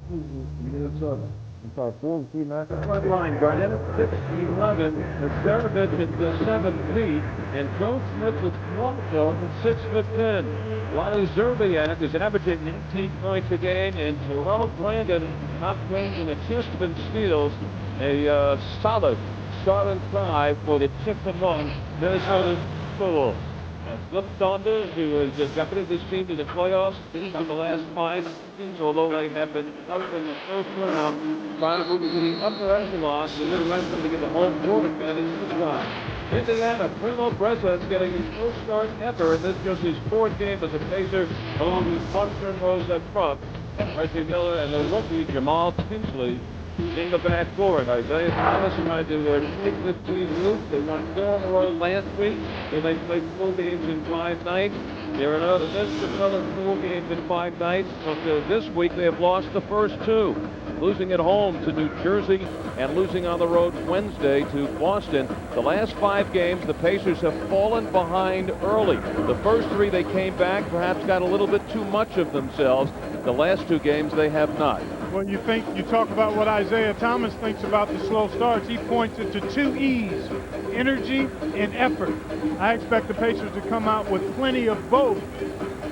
Minnesota. Front line, Garnett at 6'11", Nastarovich at the 7 feet, and Joe Smith with Waldo at 6'10". Lonnie Zerbiak is averaging 19 points a game, and Terrell Brandon top range in assists and steals. A solid starting five for the Chippewa Minnesota Timberwolves. Flip Saunders, who has accompanied this team to the playoffs in the last 5 seasons, although they have been up in the first round, trying to move to the upper echelon, and then left them to get the home court advantage this time. Indiana, Primo Breslow's getting his first start ever, and this is his 4th game as a Pacer, along with Buster Rose up front, Reggie Miller, and the rookie Jamal Tinsley in the backcourt. Isaiah Thomas tried to take this team loose. They won 4 in a row last week, and they played 4 games in 5 nights. They're another 4 games in 5 nights, but this week they have lost the first 2, losing at home to New Jersey and losing on the road Wednesday to Boston. The last 5 games, the Pacers have fallen behind early. The first 3 they came back, perhaps got a little bit too much of themselves. The last 2 games they have not. Well, you talk about what Isaiah Thomas thinks about the slow starts. He points it to 2 E's, energy and effort. I expect the Pacers to come out with plenty of both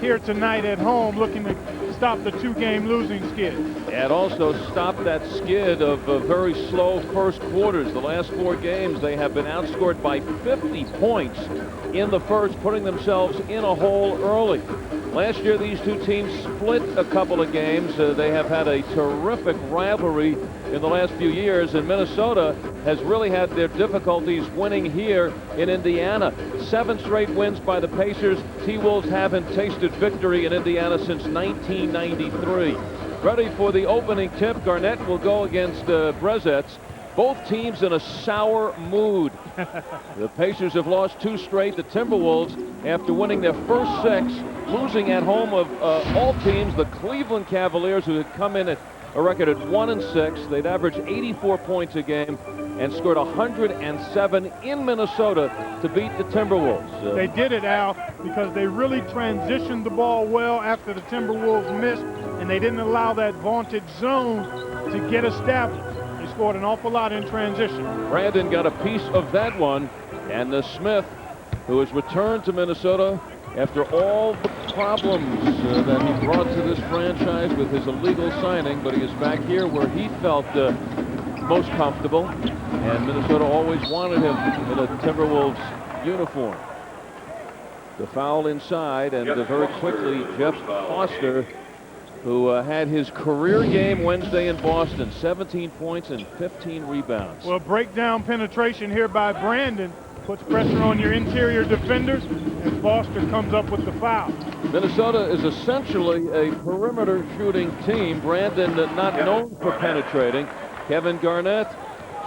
here tonight at home, looking to stop the 2-game losing skid. And also stop that skid of very slow first quarters. The last 4 games, they have been outscored by 50 points in the first, putting themselves in a hole early. Last year, these 2 teams split a couple of games. They have had a terrific rivalry in the last few years, and Minnesota has really had their difficulties winning here in Indiana. 7 straight wins by the Pacers. T-Wolves haven't tasted victory in Indiana since 1993. Ready for the opening tip. Garnett will go against Brezets. Both teams in a sour mood. The Pacers have lost 2 straight. The Timberwolves, after winning their first 6, losing at home of all teams, the Cleveland Cavaliers, who had come in at a record at 1-6. They'd averaged 84 points a game and scored 107 in Minnesota to beat the Timberwolves. They did it, Al, because they really transitioned the ball well after the Timberwolves missed, and they didn't allow that vaunted zone to get established. They scored an awful lot in transition. Brandon got a piece of that one, and Smith, who has returned to Minnesota after all the problems that he brought to this franchise with his illegal signing, but he is back here where he felt most comfortable, and Minnesota always wanted him in a Timberwolves uniform. The foul inside, and very quickly Jeff Foster, who had his career game Wednesday in Boston, 17 points and 15 rebounds. Well, breakdown penetration here by Brandon puts pressure on your interior defenders, and Foster comes up with the foul. Minnesota is essentially a perimeter shooting team. Brandon not known for penetrating. Kevin Garnett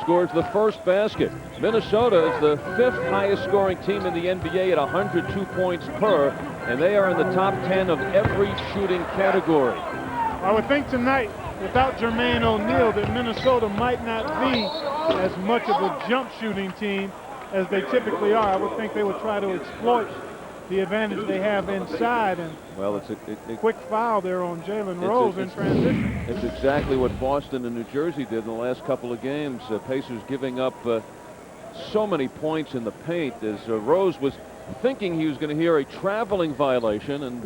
scores the first basket. Minnesota is the 5th highest scoring team in the NBA at 102 points per, and they are in the top 10 of every shooting category. I would think tonight, without Jermaine O'Neal, that Minnesota might not be as much of a jump shooting team as they typically are. I would think they would try to exploit the advantage they have inside, and well, it's a quick foul there on Jalen Rose in transition. It's exactly what Boston and New Jersey did in the last couple of games. Pacers giving up so many points in the paint, as Rose was thinking he was going to hear a traveling violation, and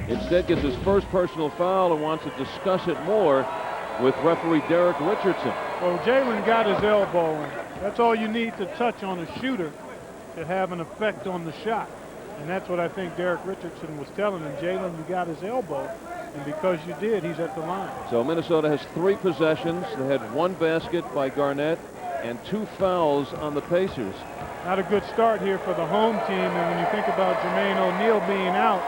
instead gets his first personal foul and wants to discuss it more with referee Derek Richardson. Well, Jalen got his elbow in. That's all you need to touch on a shooter to have an effect on the shot. And that's what I think Derek Richardson was telling him. Jalen, you got his elbow, and because you did, he's at the line. So Minnesota has 3 possessions. They had 1 basket by Garnett and 2 fouls on the Pacers. Not a good start here for the home team, and when you think about Jermaine O'Neal being out,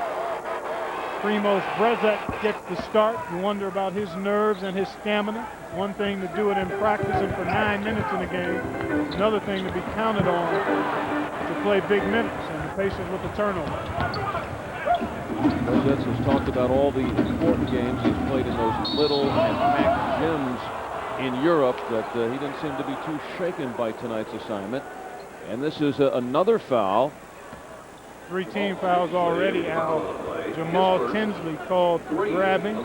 Primoz Brezet gets the start. You wonder about his nerves and his stamina. One thing to do it in practice and for 9 minutes in a game. Another thing to be counted on to play big minutes, and the Pacers with the turnover. Brezet has talked about all the important games he's played in those little and packed gyms in Europe, that he didn't seem to be too shaken by tonight's assignment. And this is another foul. 3 team fouls already, Al. Jamal Tinsley called for grabbing.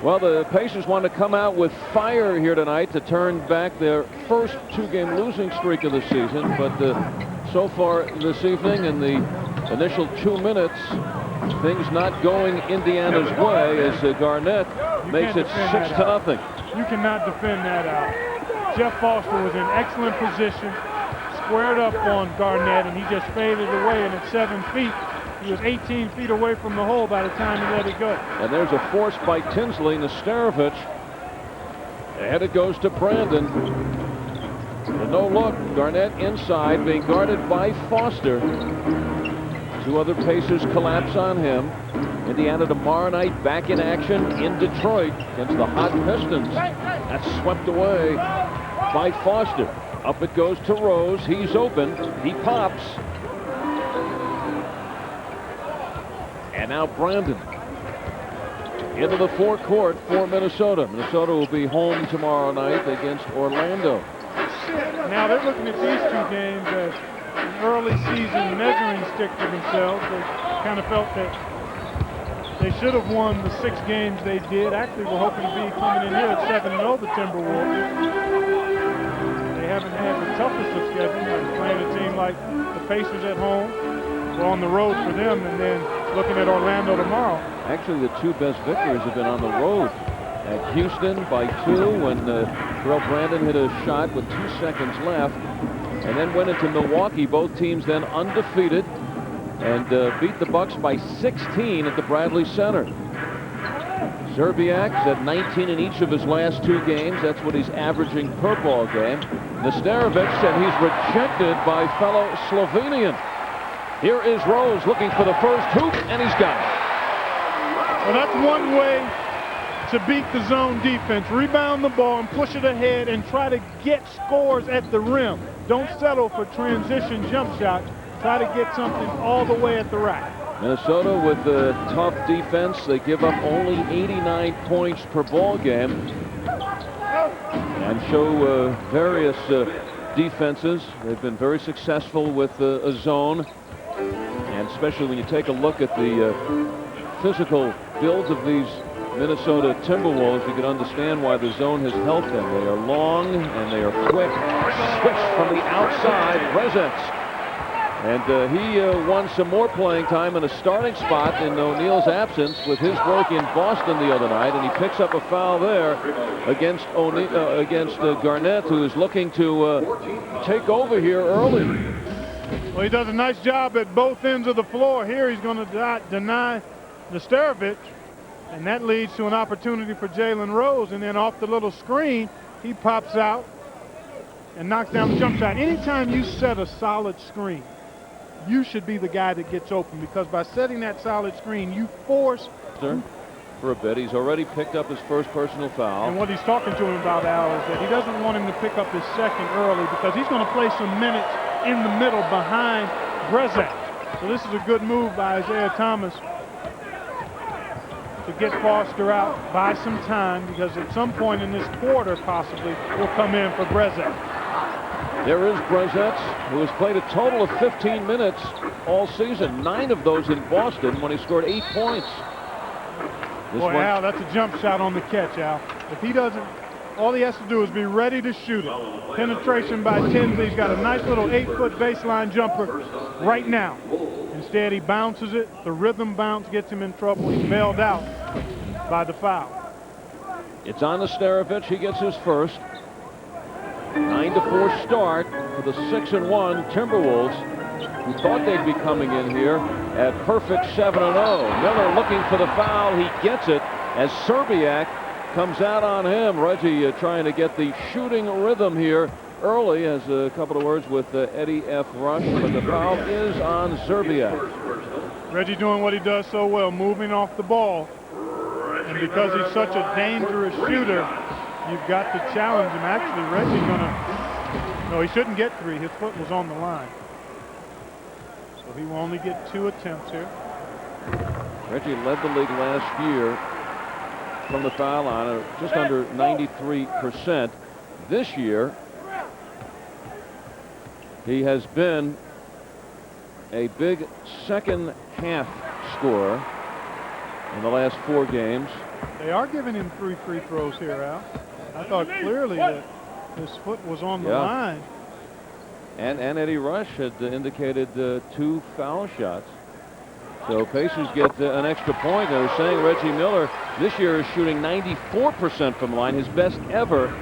Well, the Pacers want to come out with fire here tonight to turn back their first 2-game losing streak of the season. But so far this evening, in the initial 2 minutes, things not going Indiana's way as Garnett makes it 6-0. You cannot defend that out. Jeff Foster was in excellent position, squared up on Garnett, and he just faded away. And at 7 feet, he was 18 feet away from the hole by the time he let it go. And there's a force by Tinsley. Nesterovich. Ahead it goes to Brandon. The no look. Garnett inside, being guarded by Foster. 2 other Pacers collapse on him. Indiana tomorrow night back in action in Detroit against the hot Pistons. That's swept away by Foster. Up it goes to Rose. He's open. He pops. And now Brandon into the forecourt for Minnesota. Minnesota will be home tomorrow night against Orlando. Now they're looking at these 2 games as an early season measuring stick for themselves. They kind of felt that they should have won the 6 games they did. Actually, we're hoping to be coming in here at 7-0, the Timberwolves. They haven't had the toughest of schedules, like playing a team like the Pacers at home. We're on the road for them, and then looking at Orlando tomorrow. Actually, the 2 best victories have been on the road. At Houston by 2 when Terrell Brandon hit a shot with 2 seconds left, and then went into Milwaukee. Both teams then undefeated, and beat the Bucks by 16 at the Bradley Center. Zerbiak's at 19 in each of his last 2 games. That's what he's averaging per ball game. Nesterovich, and he's rejected by fellow Slovenian. Here is Rose looking for the first hoop, and he's got it. Well, that's one way to beat the zone defense. Rebound the ball and push it ahead and try to get scores at the rim. Don't settle for transition jump shots. Try to get something all the way at the rack. Minnesota with a tough defense. They give up only 89 points per ball game and show various defenses. They've been very successful with a zone, and especially when you take a look at the physical builds of these Minnesota Timberwolves, you can understand why the zone has helped them. They are long and they are quick. Switch from the outside. Brezec. And he won some more playing time in a starting spot in O'Neal's absence with his work in Boston the other night, and he picks up a foul there against Garnett, who is looking to take over here early. Well, he does a nice job at both ends of the floor. Here he's going to deny Nesterovich, and that leads to an opportunity for Jalen Rose. And then off the little screen, he pops out and knocks down the jump shot. Anytime you set a solid screen, you should be the guy that gets open, because by setting that solid screen, you force. For a bit, he's already picked up his first personal foul. And what he's talking to him about, Al, is that he doesn't want him to pick up his second early, because he's going to play some minutes in the middle behind Brezec. So this is a good move by Isaiah Thomas to get Foster out, buy some time, because at some point in this quarter, possibly, will come in for Brezec. There is Brezec, who has played a total of 15 minutes all season, 9 of those in Boston when he scored 8 points. Boy, Al, that's a jump shot on the catch, Al. If he doesn't, all he has to do is be ready to shoot it. Penetration by Tinsley. He's got a nice little 8-foot baseline jumper right now. Instead, he bounces it. The rhythm bounce gets him in trouble. He's bailed out by the foul. It's on Nesterovich. He gets his first. 9-4 start for the 6-1 Timberwolves, who thought they'd be coming in here at perfect 7-0. Miller looking for the foul. He gets it as Zerbiak comes out on him. Reggie trying to get the shooting rhythm here early. Has a couple of words with Eddie F. Rush, but the foul is on Zerbiak. Reggie doing what he does so well, moving off the ball. And because he's such a dangerous shooter, you've got to challenge him. Actually, Reggie's no, he shouldn't get 3. His foot was on the line. So he will only get 2 attempts here. Reggie led the league last year from the foul line, just under 93%. This year, he has been a big second half scorer in the last 4 games. They are giving him 3 free throws here, Al. I thought clearly that his foot was on the line. And Eddie Rush had indicated 2 foul shots. So Pacers get an extra point. They're saying Reggie Miller this year is shooting 94% from the line, his best ever.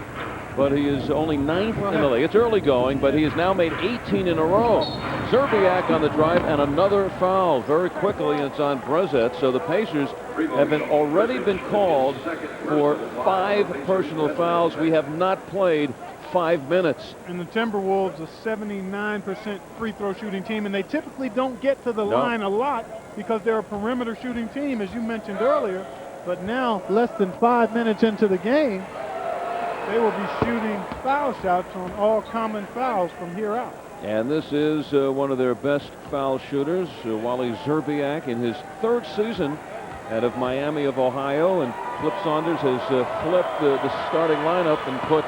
But he is only 9th in the league. It's early going, but he has now made 18 in a row. Zerbiak on the drive and another foul very quickly, and it's on Brezet. So the Pacers have already been called for 5 personal fouls. We have not played 5 minutes. And the Timberwolves, a 79% free throw shooting team, and they typically don't get to the line a lot because they're a perimeter shooting team, as you mentioned earlier. But now, less than 5 minutes into the game, they will be shooting foul shots on all common fouls from here out. And this is one of their best foul shooters, Wally Zerbiak, in his 3rd season out of Miami of Ohio. And Flip Saunders has flipped the starting lineup and put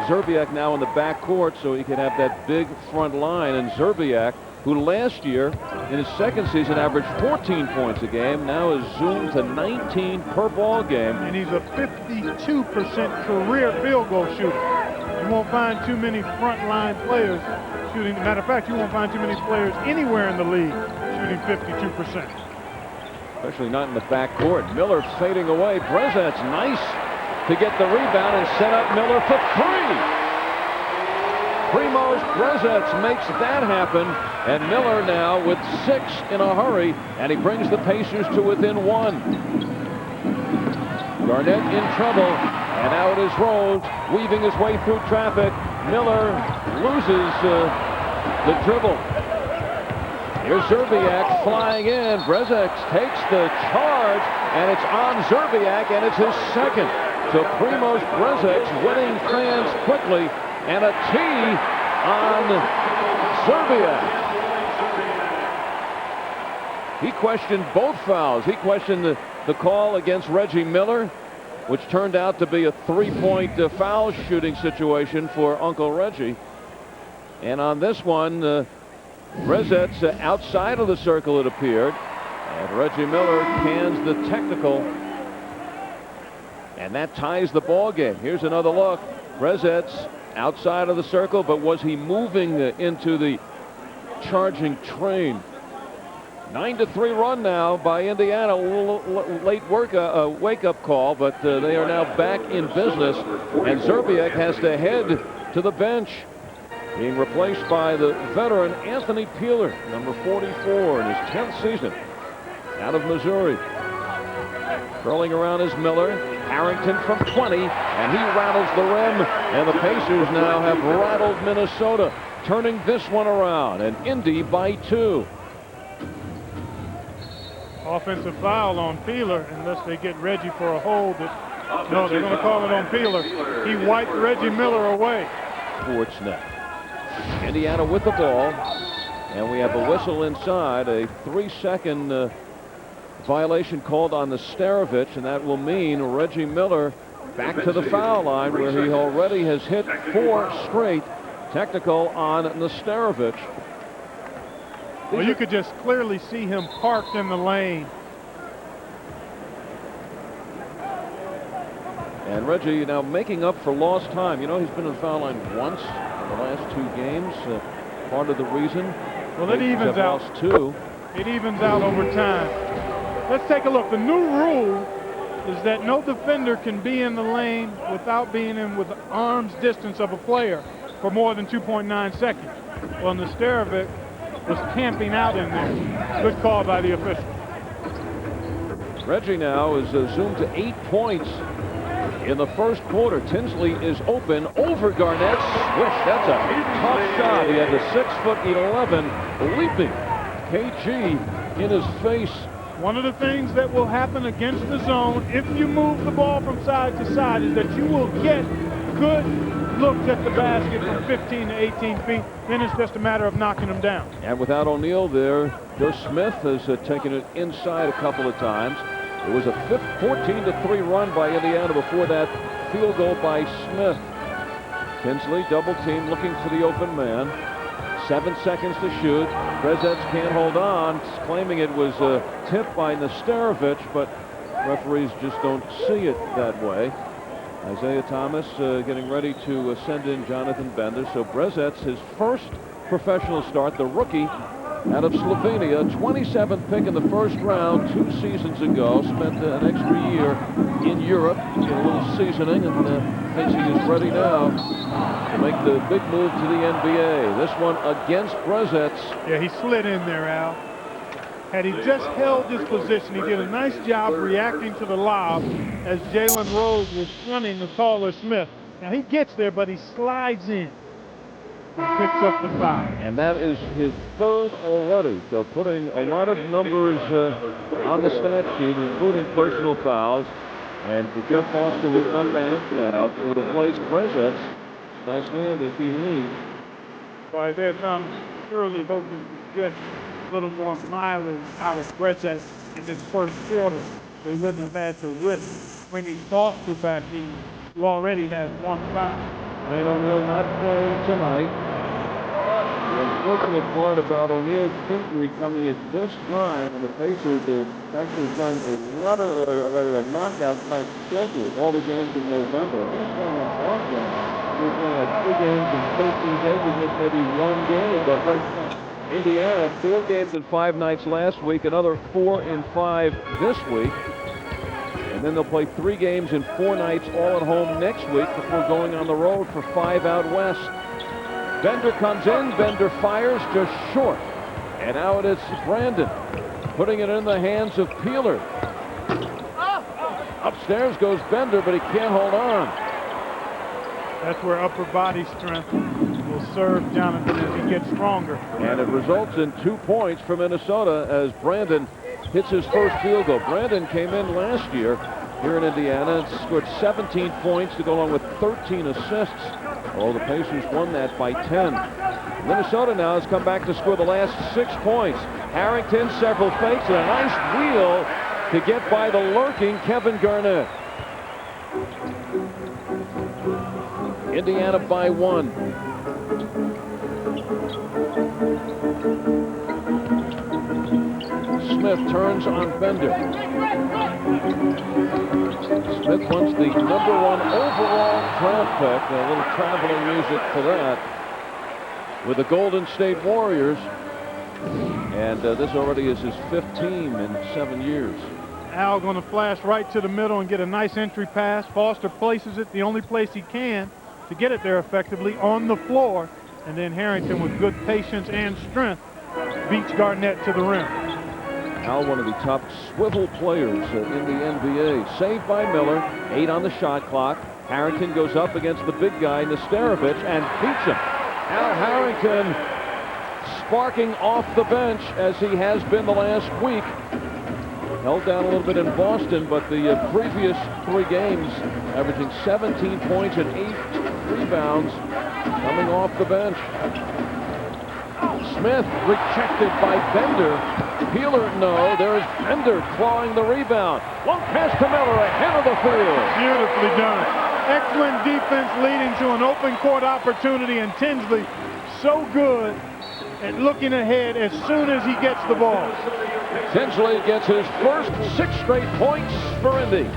Zerbiak now in the backcourt so he could have that big front line. And Zerbiak, who last year in his 2nd season averaged 14 points a game, now is zoomed to 19 per ball game. And he's a 52% career field goal shooter. You won't find too many front line players shooting. Matter of fact, you won't find too many players anywhere in the league shooting 52%. Especially not in the backcourt. Miller fading away. Brezet's nice to get the rebound and set up Miller for 3. Primoz Brezets makes that happen, and Miller now with 6 in a hurry, and he brings the Pacers to within 1. Garnett in trouble, and out is Rhodes, weaving his way through traffic. Miller loses the dribble. Here's Zerbiak flying in. Brezets takes the charge, and it's on Zerbiak, and it's his 2nd. So Primoz Brezets winning fans quickly, and a tee on Zerbiak. He questioned both fouls. He questioned the call against Reggie Miller, which turned out to be a 3-point foul shooting situation for Uncle Reggie. And on this one, Brezets outside of the circle, it appeared. And Reggie Miller cans the technical. And that ties the ball game. Here's another look. Brezets outside of the circle, but was he moving into the charging train? 9-3 run now by Indiana. A little late wake-up call, but they are now back in business. And Zerbiak has to head to the bench, being replaced by the veteran Anthony Peeler, number 44 in his 10th season out of Missouri. Curling around is Miller. Harrington from 20, and he rattles the rim, and the Pacers now have rattled Minnesota, turning this one around, and Indy by 2. Offensive foul on Peeler, unless they get Reggie for a hold. No, they're going to call it on Peeler. He wiped Reggie Miller away. Sportsnet. Indiana with the ball, and we have a whistle inside, a 3-second violation called on the Starovich, and that will mean Reggie Miller back to the foul line, where he already has hit 4 straight. Technical on the Starovich. Well, you could just clearly see him parked in the lane. And Reggie now making up for lost time. You know, he's been in the foul line once in the last 2 games. Part of the reason. Well, it evens out. Lost 2. It evens out over time. Let's take a look. The new rule is that no defender can be in the lane without being in with arm's distance of a player for more than 2.9 seconds. Well, Nesterovic was camping out in there. Good call by the official. Reggie now is zoomed to 8 points in the first quarter. Tinsley is open over Garnett. Swish, that's a tough shot. He had the 6'11" leaping KG in his face. One of the things that will happen against the zone, if you move the ball from side to side, is that you will get good looks at the basket from 15 to 18 feet. Then it's just a matter of knocking them down. And without O'Neal there, Joe Smith has taken it inside a couple of times. It was a 14-3 run by Indiana before that field goal by Smith. Tinsley double team looking for the open man. 7 seconds to shoot. Brezets can't hold on, claiming it was tipped by Nesterovic, but referees just don't see it that way. Isaiah Thomas getting ready to send in Jonathan Bender. So Brezet's his first professional start, the rookie out of Slovenia, 27th pick in the first round 2 seasons ago. Spent an extra year in Europe, get a little seasoning, and thinks he is ready now to make the big move to the NBA. This one against Brezet's. Yeah, he slid in there, Al. Had he just held his position, he did a nice job reacting to the lob as Jalen Rose was running the taller Smith. Now he gets there, but he slides in and picks up the foul. And that is his third already. So putting a lot of numbers on the stat sheet, including personal fouls. And Jeff Foster will come back now to replace Brezet's. Nice hand if he leads. So Isaiah Thomas surely hoping to get a little more mileage out of Brezet in this first quarter. So he wouldn't have had to risk when he thought to that team who already has 1 foul. They don't know not playing tonight. The unfortunate part about O'Neal's injury coming at this time, and the Pacers have actually done a lot of knockout type schedule, all the games in November. We're playing 3 games in 13 days, we missed maybe 1 game, but right now, Indiana, 4 games in 5 nights last week, another 4 in 5 this week. And then they'll play 3 games in 4 nights all at home next week before going on the road for 5 out west. Bender comes in, Bender fires just short. And now it is Brandon putting it in the hands of Peeler. Upstairs goes Bender, but he can't hold on. That's where upper body strength will serve Jonathan as he gets stronger. And it results in 2 points for Minnesota as Brandon hits his first field goal. Brandon came in last year here in Indiana and scored 17 points to go along with 13 assists. Oh, the Pacers won that by 10. Minnesota now has come back to score the last 6 points. Harrington, several fakes, and a nice wheel to get by the lurking Kevin Garnett. Indiana by 1. Smith turns on Bender. Smith wants the #1 overall draft pick. A little traveling music for that with the Golden State Warriors. And this already is his 5th team in 7 years. Al going to flash right to the middle and get a nice entry pass. Foster places it the only place he can to get it there effectively, on the floor. And then Harrington, with good patience and strength, beats Garnett to the rim. Al, one of the top swivel players in the NBA. Saved by Miller. 8 on the shot clock. Harrington goes up against the big guy, Nesterovic, and beats him. Al Harrington sparking off the bench as he has been the last week. Held down a little bit in Boston, but the previous 3 games averaging 17 points and 8 rebounds coming off the bench. Smith rejected by Bender. Peeler, no. There's Bender clawing the rebound. Long pass to Miller ahead of the field. Beautifully done. Excellent defense leading to an open court opportunity, and Tinsley so good at looking ahead as soon as he gets the ball. Tinsley gets his first 6 straight points for Indy.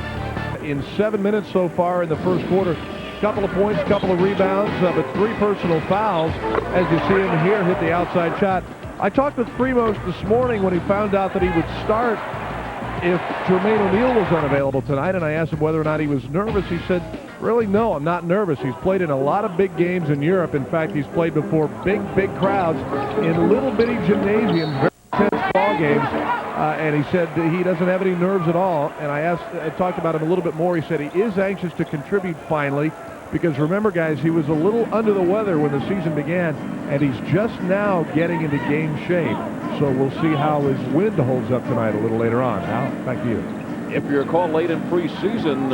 In 7 minutes so far in the first quarter, couple of points, couple of rebounds, but 3 personal fouls. As you see him here, hit the outside shot. I talked with Primos this morning when he found out that he would start if Jermaine O'Neal was unavailable tonight, and I asked him whether or not he was nervous. He said, really, no, I'm not nervous. He's played in a lot of big games in Europe. In fact, he's played before big crowds in little bitty gymnasiums, very intense ball games, and he said that he doesn't have any nerves at all. And I talked about him a little bit more. He said he is anxious to contribute finally, because remember, guys, he was a little under the weather when the season began, and he's just now getting into game shape. So we'll see how his wind holds up tonight a little later on. Al, back to you. If you recall, late in preseason,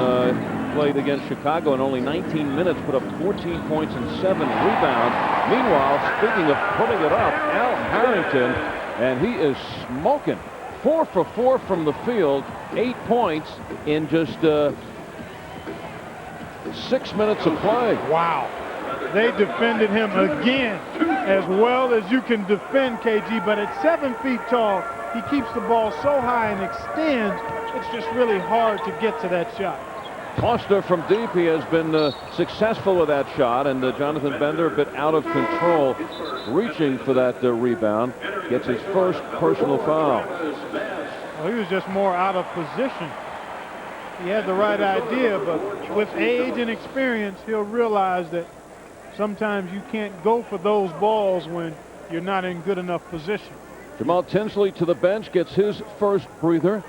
played against Chicago in only 19 minutes, put up 14 points and 7 rebounds. Meanwhile, speaking of putting it up, Al Harrington, and he is smoking. 4 for 4 from the field, 8 points in just 6 minutes of play. Wow. They defended him again as well as you can defend KG, but at 7 feet tall, he keeps the ball so high and extends it's just really hard to get to that shot. Foster from deep, he has been successful with that shot, and Jonathan Bender a bit out of control, reaching for that rebound, gets his first personal foul. Well, he was just more out of position. He had the right idea, but with age and experience, he'll realize that sometimes you can't go for those balls when you're not in good enough position. Jamal Tinsley to the bench, gets his first breather.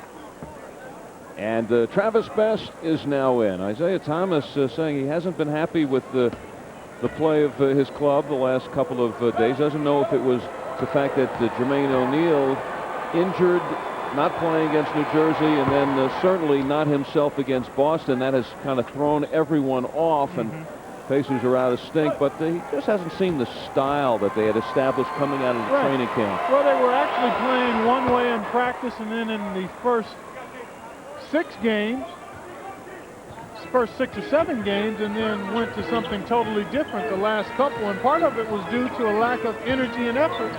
And Travis Best is now in. Isaiah Thomas saying he hasn't been happy with the play of his club the last couple of days. Doesn't know if it was the fact that Jermaine O'Neal injured, not playing against New Jersey, and then certainly not himself against Boston. That has kind of thrown everyone off, and Pacers are out of stink. But he just hasn't seen the style that they had established coming out of the training camp. Well, they were actually playing one way in practice, and then in the first 6 or 7 games, and then went to something totally different the last couple. And part of it was due to a lack of energy and effort,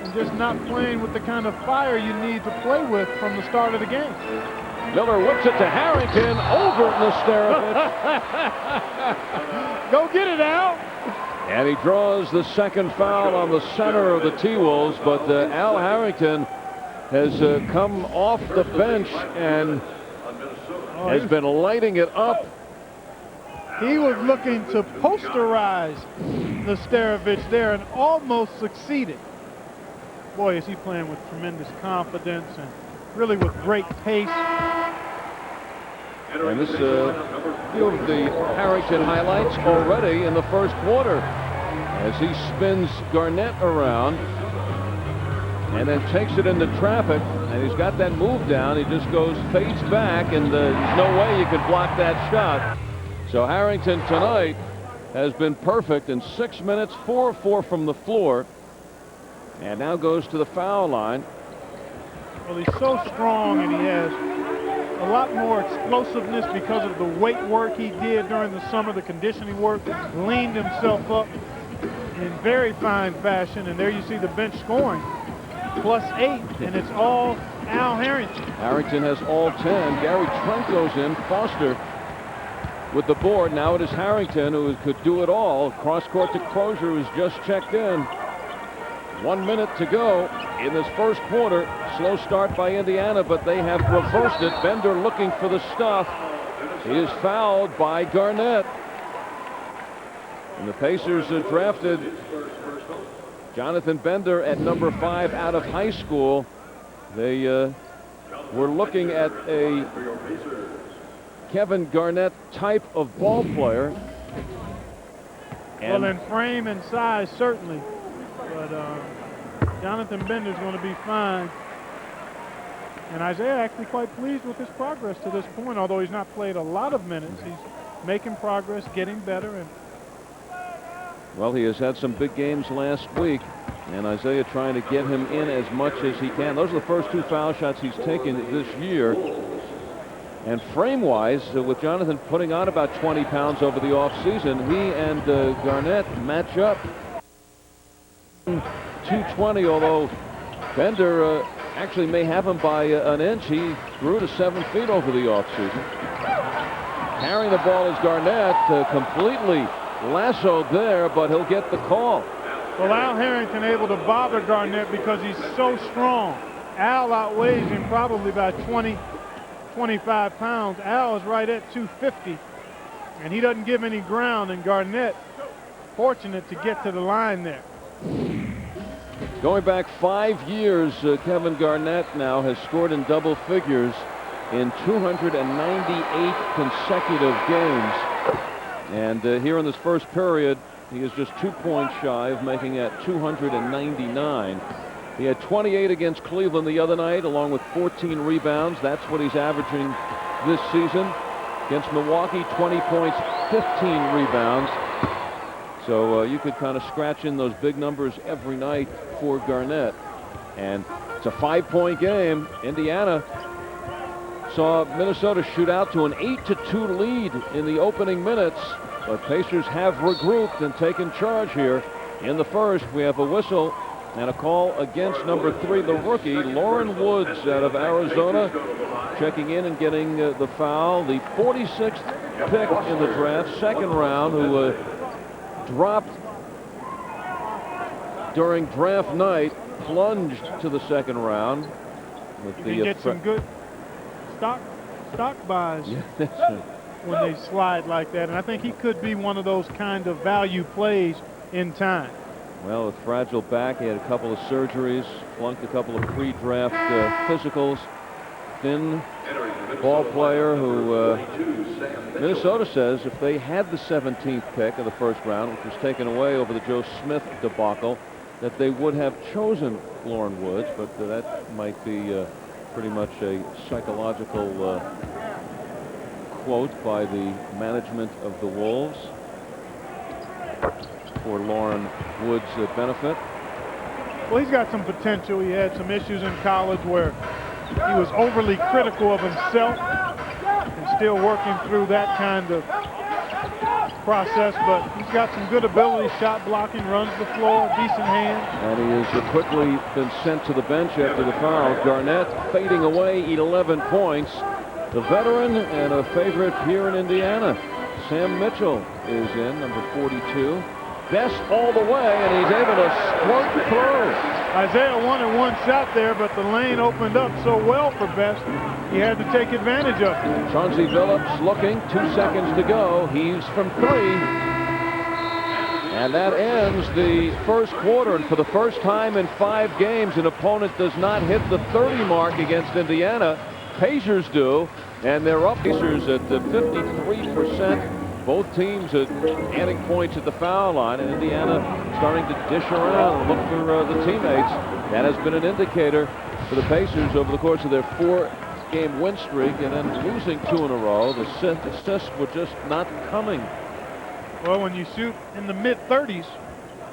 and just not playing with the kind of fire you need to play with from the start of the game. Miller whips it to Harrington, over Nesterovich. Go get it, Al. And he draws the second foul on the center of the T-Wolves, but Al Harrington has come off the bench and has been lighting it up. He was looking to posterize Nesterovich there and almost succeeded. Boy, is he playing with tremendous confidence and really with great pace. And this few of the Harrington highlights already in the first quarter as he spins Garnett around and then takes it into traffic, and he's got that move down. He just fades back, and there's no way you can block that shot. So Harrington tonight has been perfect in 6 minutes, 4 of 4 from the floor, and now goes to the foul line. Well, he's so strong, and he has a lot more explosiveness because of the weight work he did during the summer, the conditioning work, leaned himself up in very fine fashion, and there you see the bench scoring. +8, and it's all Al Harrington. Harrington has all 10. Gary Trent goes in. Foster with the board. Now it is Harrington who could do it all. Cross court to Crozier, who's just checked in. 1 minute to go in this first quarter. Slow start by Indiana, but they have reversed it. Bender looking for the stuff. He is fouled by Garnett. And the Pacers drafted Jonathan Bender at number 5 out of high school. They were looking at a Kevin Garnett type of ball player. Well, in frame and size, certainly. But Jonathan Bender's going to be fine. And Isaiah actually quite pleased with his progress to this point, although he's not played a lot of minutes. He's making progress, getting better. And well, he has had some big games last week, and Isaiah trying to get him in as much as he can. Those are the first 2 foul shots he's taken this year. And frame-wise, with Jonathan putting on about 20 pounds over the offseason, he and Garnett match up 220, although Bender actually may have him by an inch. He grew to 7 feet over the offseason. Carrying the ball is Garnett, completely lassoed there, but he'll get the call. Well, Al Harrington able to bother Garnett because he's so strong. Al outweighs him probably by 20, 25 pounds. Al is right at 250, and he doesn't give any ground, and Garnett fortunate to get to the line there. Going back 5 years, Kevin Garnett now has scored in double figures in 298 consecutive games. And here in this first period, he is just 2 points shy of making it 299. He had 28 against Cleveland the other night, along with 14 rebounds. That's what he's averaging this season. Against Milwaukee, 20 points, 15 rebounds. So you could kind of scratch in those big numbers every night for Garnett. And it's a 5-point game. Indiana saw Minnesota shoot out to an 8-2 lead in the opening minutes, but Pacers have regrouped and taken charge here in the first. We have a whistle And a call against number 3, the rookie, Lauren Woods out of Arizona, checking in and getting the foul. The 46th pick in the draft, second round, who dropped during draft night, plunged to the second round. With you can get some good stock buys when they slide like that. And I think he could be one of those kind of value plays in time. Well, with fragile back, he had a couple of surgeries, flunked a couple of pre-draft physicals. Thin ball player who Minnesota says if they had the 17th pick of the first round, which was taken away over the Joe Smith debacle, that they would have chosen Lauren Woods, but that might be pretty much a psychological quote by the management of the Wolves for Lauren Woods' benefit. Well, he's got some potential. He had some issues in college where he was overly critical of himself and still working through that kind of process, but he's got some good ability, shot blocking, runs the floor, decent hands. And he has quickly been sent to the bench after the foul. Garnett fading away, 11 points. The veteran and a favorite here in Indiana, Sam Mitchell, is in, number 42. Best all the way, and he's able to squirt through. Isaiah wanted one shot there, but the lane opened up so well for Best, he had to take advantage of it. Chauncey Billups looking, 2 seconds to go. He's from 3. And that ends the first quarter. And for the first time in 5 games, an opponent does not hit the 30 mark against Indiana. Pacers do, and they're up. Pacers at 53%. Both teams are adding points at the foul line, and Indiana starting to dish around and look for the teammates. That has been an indicator for the Pacers over the course of their 4-game win streak, and then losing 2 in a row. The assists were just not coming. Well, when you shoot in the mid-30s,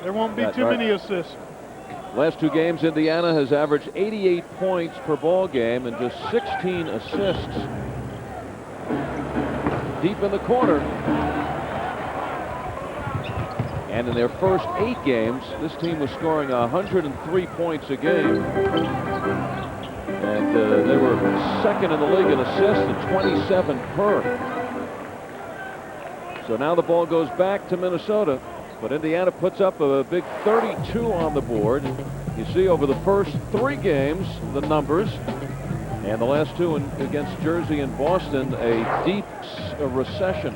there won't be too many assists. Last 2 games, Indiana has averaged 88 points per ball game and just 16 assists. Deep in the corner. And in their first 8 games, this team was scoring 103 points a game. And they were second in the league in assists at 27 per. So now the ball goes back to Minnesota. But Indiana puts up a big 32 on the board. You see over the first 3 games, the numbers. And the last 2 against Jersey and Boston, a deep recession.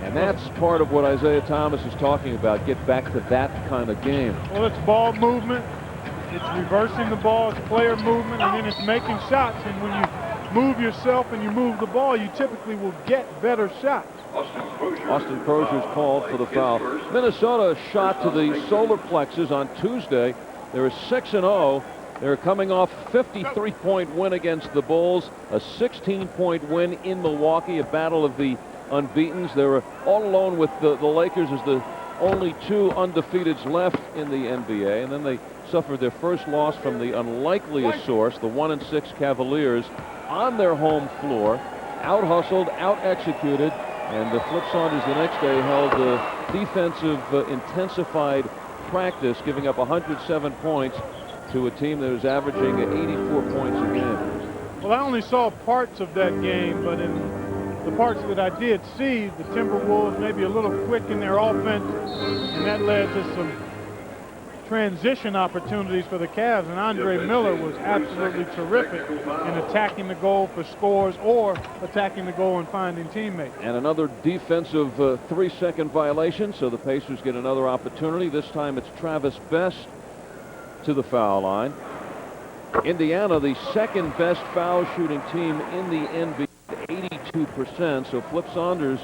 And that's part of what Isaiah Thomas is talking about. Get back to that kind of game. Well, it's ball movement. It's reversing the ball. It's player movement. And then it's making shots. And when you move yourself and you move the ball, you typically will get better shots. Austin Crozier's called for the foul. Minnesota shot to the solar plexus on Tuesday. They're 6-0. They're coming off a 53-point win against the Bulls, a 16-point win in Milwaukee, a battle of the unbeatens. They were all alone with the Lakers as the only 2 undefeateds left in the NBA. And then they suffered their first loss from the unlikeliest source, the 1-6 Cavaliers, on their home floor, out-hustled, out-executed. And Flip Saunders the next day held a defensive intensified practice, giving up 107 points to a team that was averaging 84 points a game. Well, I only saw parts of that game, but in the parts that I did see, the Timberwolves maybe a little quick in their offense, and that led to some transition opportunities for the Cavs, and Andre Miller was absolutely terrific in attacking the goal for scores or attacking the goal and finding teammates. And another defensive 3-second violation, so the Pacers get another opportunity. This time it's Travis Best to the foul line. Indiana, the second best foul shooting team in the NBA, 82%. So Flip Saunders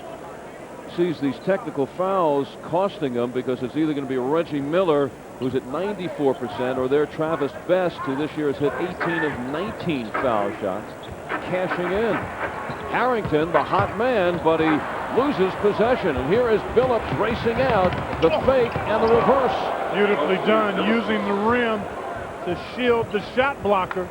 sees these technical fouls costing them, because it's either going to be Reggie Miller, who's at 94%, or their Travis Best, who this year has hit 18 of 19 foul shots, cashing in. Harrington, the hot man, but he loses possession. And here is Billups racing out, the fake and the reverse. Beautifully done, using the rim to shield the shot blocker.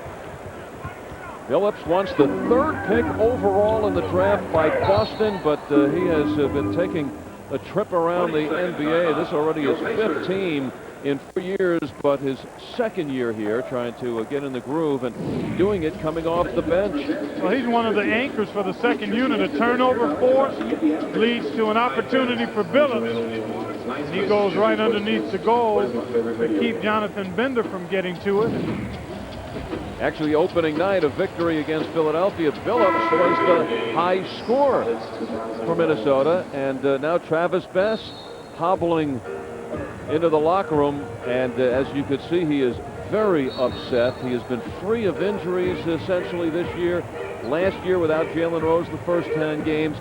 Billups wants the 3rd pick overall in the draft by Boston, but he has been taking a trip around the NBA. This already is 5th team in 4 years, but his second year here, trying to get in the groove and doing it coming off the bench. Well, he's one of the anchors for the second unit. A turnover force leads to an opportunity for Billups. And he goes right underneath the goal to keep Jonathan Bender from getting to it. Actually, opening night, a victory against Philadelphia. Billups was the high scorer for Minnesota, and now Travis Best hobbling into the locker room, and as you could see, he is very upset. He has been free of injuries essentially this year. Last year, without Jalen Rose, the first 10 games,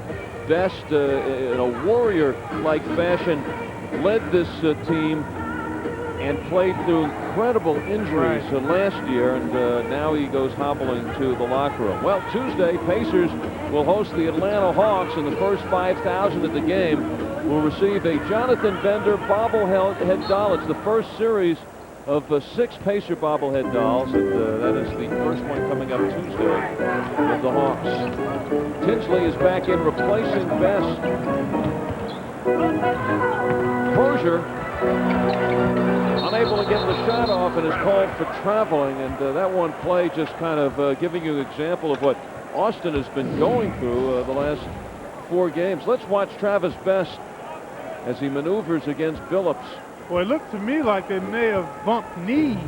Best, in a warrior-like fashion, led this team and played through incredible injuries last year, and now he goes hobbling to the locker room. Well, Tuesday, Pacers will host the Atlanta Hawks, and the first 5,000 at the game will receive a Jonathan Bender bobblehead doll. It's the first series of 6 Pacer bobblehead dolls, and that is the first one coming up Tuesday with the Hawks. Tinsley is back in, replacing Best. Crozier unable to get the shot off and is called for traveling, and that one play just kind of giving you an example of what Austin has been going through the last 4 games. Let's watch Travis Best as he maneuvers against Billups. Well, it looked to me like they may have bumped knees.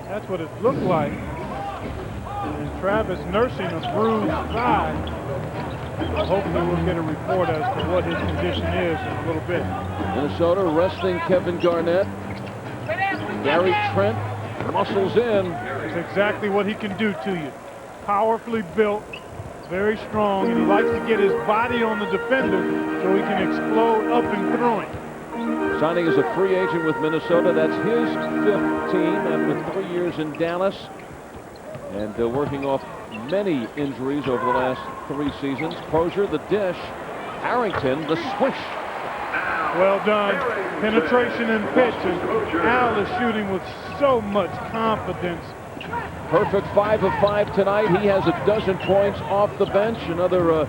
That's what it looked like. And Travis nursing a bruised thigh. Hopefully we'll get a report as to what his condition is in a little bit. Minnesota resting Kevin Garnett. Gary Trent muscles in. It's exactly what he can do to you. Powerfully built, very strong, and he likes to get his body on the defender so he can explode up and through him. Signing as a free agent with Minnesota. That's his 5th team after 3 years in Dallas. And working off many injuries over the last 3 seasons. Crozier, the dish. Harrington, the swish. Well done. Penetration and pitch. And Al is shooting with so much confidence. Perfect 5 of 5 tonight. He has 12 points off the bench. Another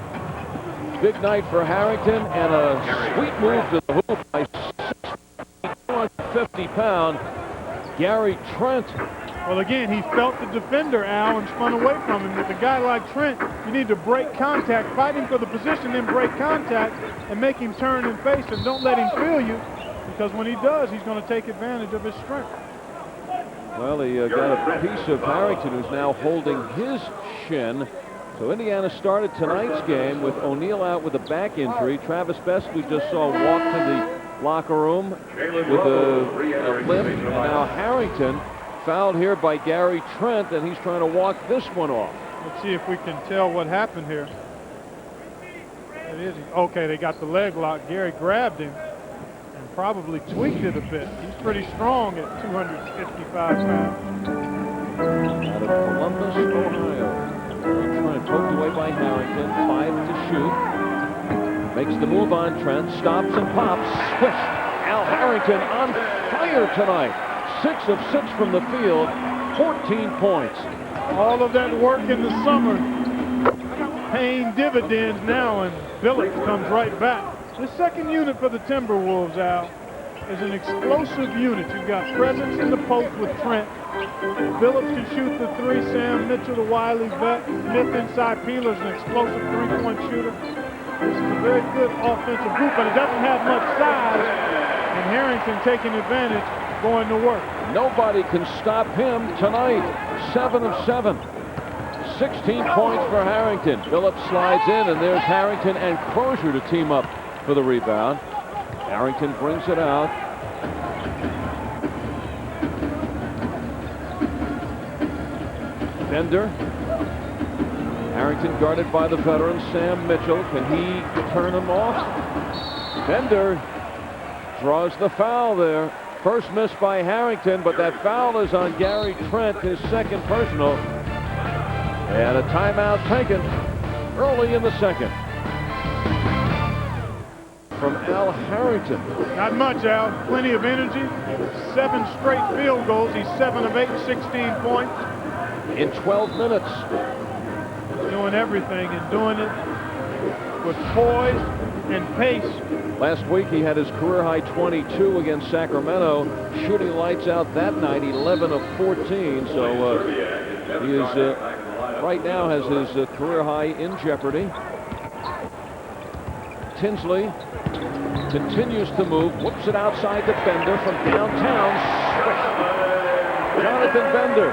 big night for Harrington, and a sweet move to the hoop by 250-pound Gary Trent. Well, again, he felt the defender, Al, and spun away from him. With a guy like Trent, you need to break contact, fight him for the position, then break contact, and make him turn and face, and don't let him feel you, because when he does, he's going to take advantage of his strength. Well, he got a piece of Harrington, who's now holding his shin. So Indiana started tonight's game with O'Neal out with a back injury. Travis Best, we just saw walk to the locker room with a limp. And now Harrington fouled here by Gary Trent, and he's trying to walk this one off. Let's see if we can tell what happened here. It is. Okay, they got the leg lock. Gary grabbed him and probably tweaked it a bit. He's pretty strong at 255 pounds. Out of Columbus, Ohio. Trent poked away by Harrington. 5 to shoot. Makes the move on Trent. Stops and pops. Swish. Al Harrington on fire tonight. 6 of 6 from the field. 14 points. All of that work in the summer paying dividends now, and Billups comes right back. The second unit for the Timberwolves, Al, is an explosive unit. You've got presence in the post with Trent. Billups can shoot the 3. Sam Mitchell, the wily vet. Smith inside. Peeler's an explosive 3-point shooter. This is a very good offensive group, but it doesn't have much size. And Harrington taking advantage, going to work. Nobody can stop him tonight. 7 of 7. 16 points for Harrington. Billups slides in, and there's Harrington and Crozier to team up for the rebound. Harrington brings it out. Bender. Harrington guarded by the veteran Sam Mitchell. Can he turn him off? Bender draws the foul there. First miss by Harrington, but that foul is on Gary Trent, his second personal. And a timeout taken early in the second from Al Harrington. Not much, Al. Plenty of energy. 7 straight field goals. He's 7 of 8, 16 points. In 12 minutes. Doing everything and doing it with poise and pace. Last week he had his career high 22 against Sacramento, shooting lights out that night, 11 of 14. So he is right now has his career high in jeopardy. Tinsley continues to move, whoops it outside to Bender from downtown. Jonathan Bender.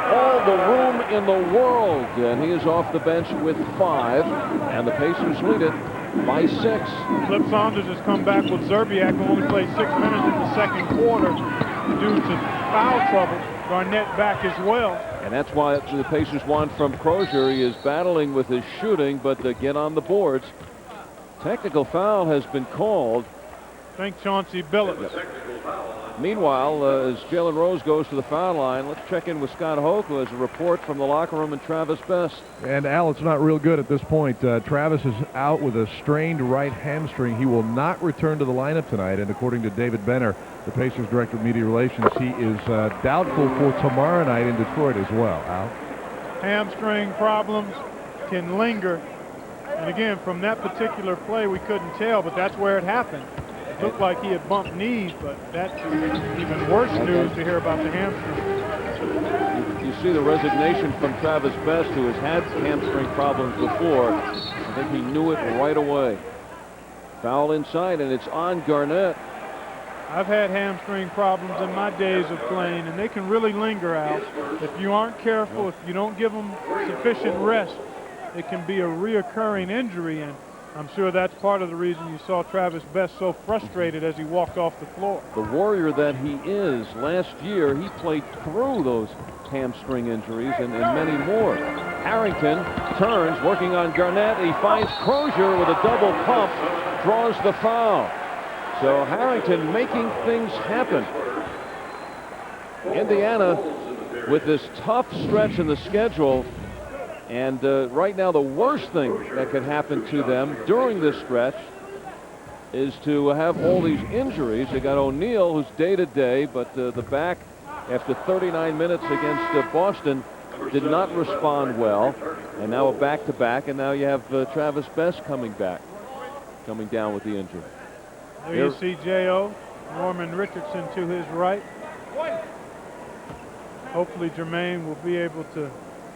All the room in the world, and he is off the bench with 5, and the Pacers lead it by 6. Flip Saunders has come back with Zerbiak, who only played 6 minutes in the second quarter due to foul trouble. Garnett back as well. And that's why the Pacers won from Crozier. He is battling with his shooting, but get on the boards. Technical foul has been called. Thank Chauncey Billups. Meanwhile, as Jalen Rose goes to the foul line, let's check in with Scott Hoke, who has a report from the locker room, and Travis Best. And Al, it's not real good at this point. Travis is out with a strained right hamstring. He will not return to the lineup tonight, and according to David Benner, the Pacers Director of Media Relations, he is doubtful for tomorrow night in Detroit as well. Al? Hamstring problems can linger. And again, from that particular play, we couldn't tell, but that's where it happened. It looked like he had bumped knees, but that's even worse news to hear about the hamstring. You see the resignation from Travis Best, who has had hamstring problems before. I think he knew it right away. Foul inside, and it's on Garnett. I've had hamstring problems in my days of playing, and they can really linger out. If you aren't careful, if you don't give them sufficient rest, it can be a reoccurring injury, and I'm sure that's part of the reason you saw Travis Best so frustrated as he walked off the floor. The warrior that he is, last year he played through those hamstring injuries and many more. Harrington turns, working on Garnett. He finds Crozier with a double pump, draws the foul. So Harrington making things happen. Indiana with this tough stretch in the schedule. And right now, the worst thing that could happen to them during this stretch is to have all these injuries. They got O'Neal, who's day-to-day, but the back, after 39 minutes against Boston, did not respond well. And now a back-to-back, and now you have Travis Best coming down with the injury. There you see J.O. Norman Richardson to his right. Hopefully Jermaine will be able to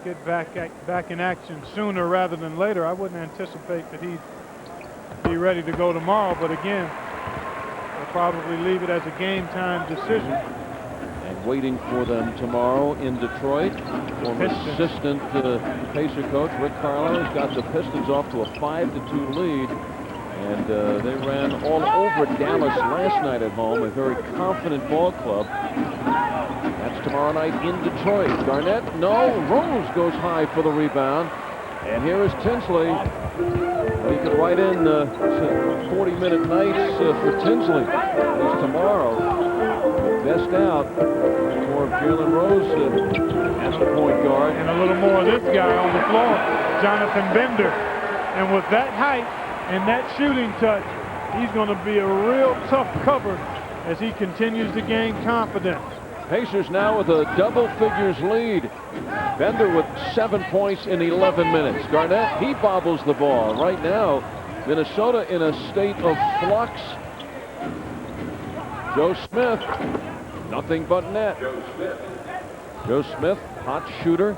get back in action sooner rather than later. I wouldn't anticipate that he'd be ready to go tomorrow, but again, they'll probably leave it as a game time decision. And waiting for them tomorrow in Detroit, former assistant Pacer coach Rick Carlisle has got the Pistons off to a 5-2 lead, and they ran all over Dallas last night at home, a very confident ball club. That's tomorrow night in Detroit. Garnett, no. Rose goes high for the rebound. And here is Tinsley. He could write in 40-minute nights for Tinsley. It's tomorrow. Best out for Jalen Rose as the point guard. And a little more of this guy on the floor, Jonathan Bender. And with that height and that shooting touch, he's going to be a real tough cover as he continues to gain confidence. Pacers now with a double figures lead. Bender with 7 points in 11 minutes. Garnett, he bobbles the ball. Right now, Minnesota in a state of flux. Joe Smith, nothing but net. Joe Smith, hot shooter.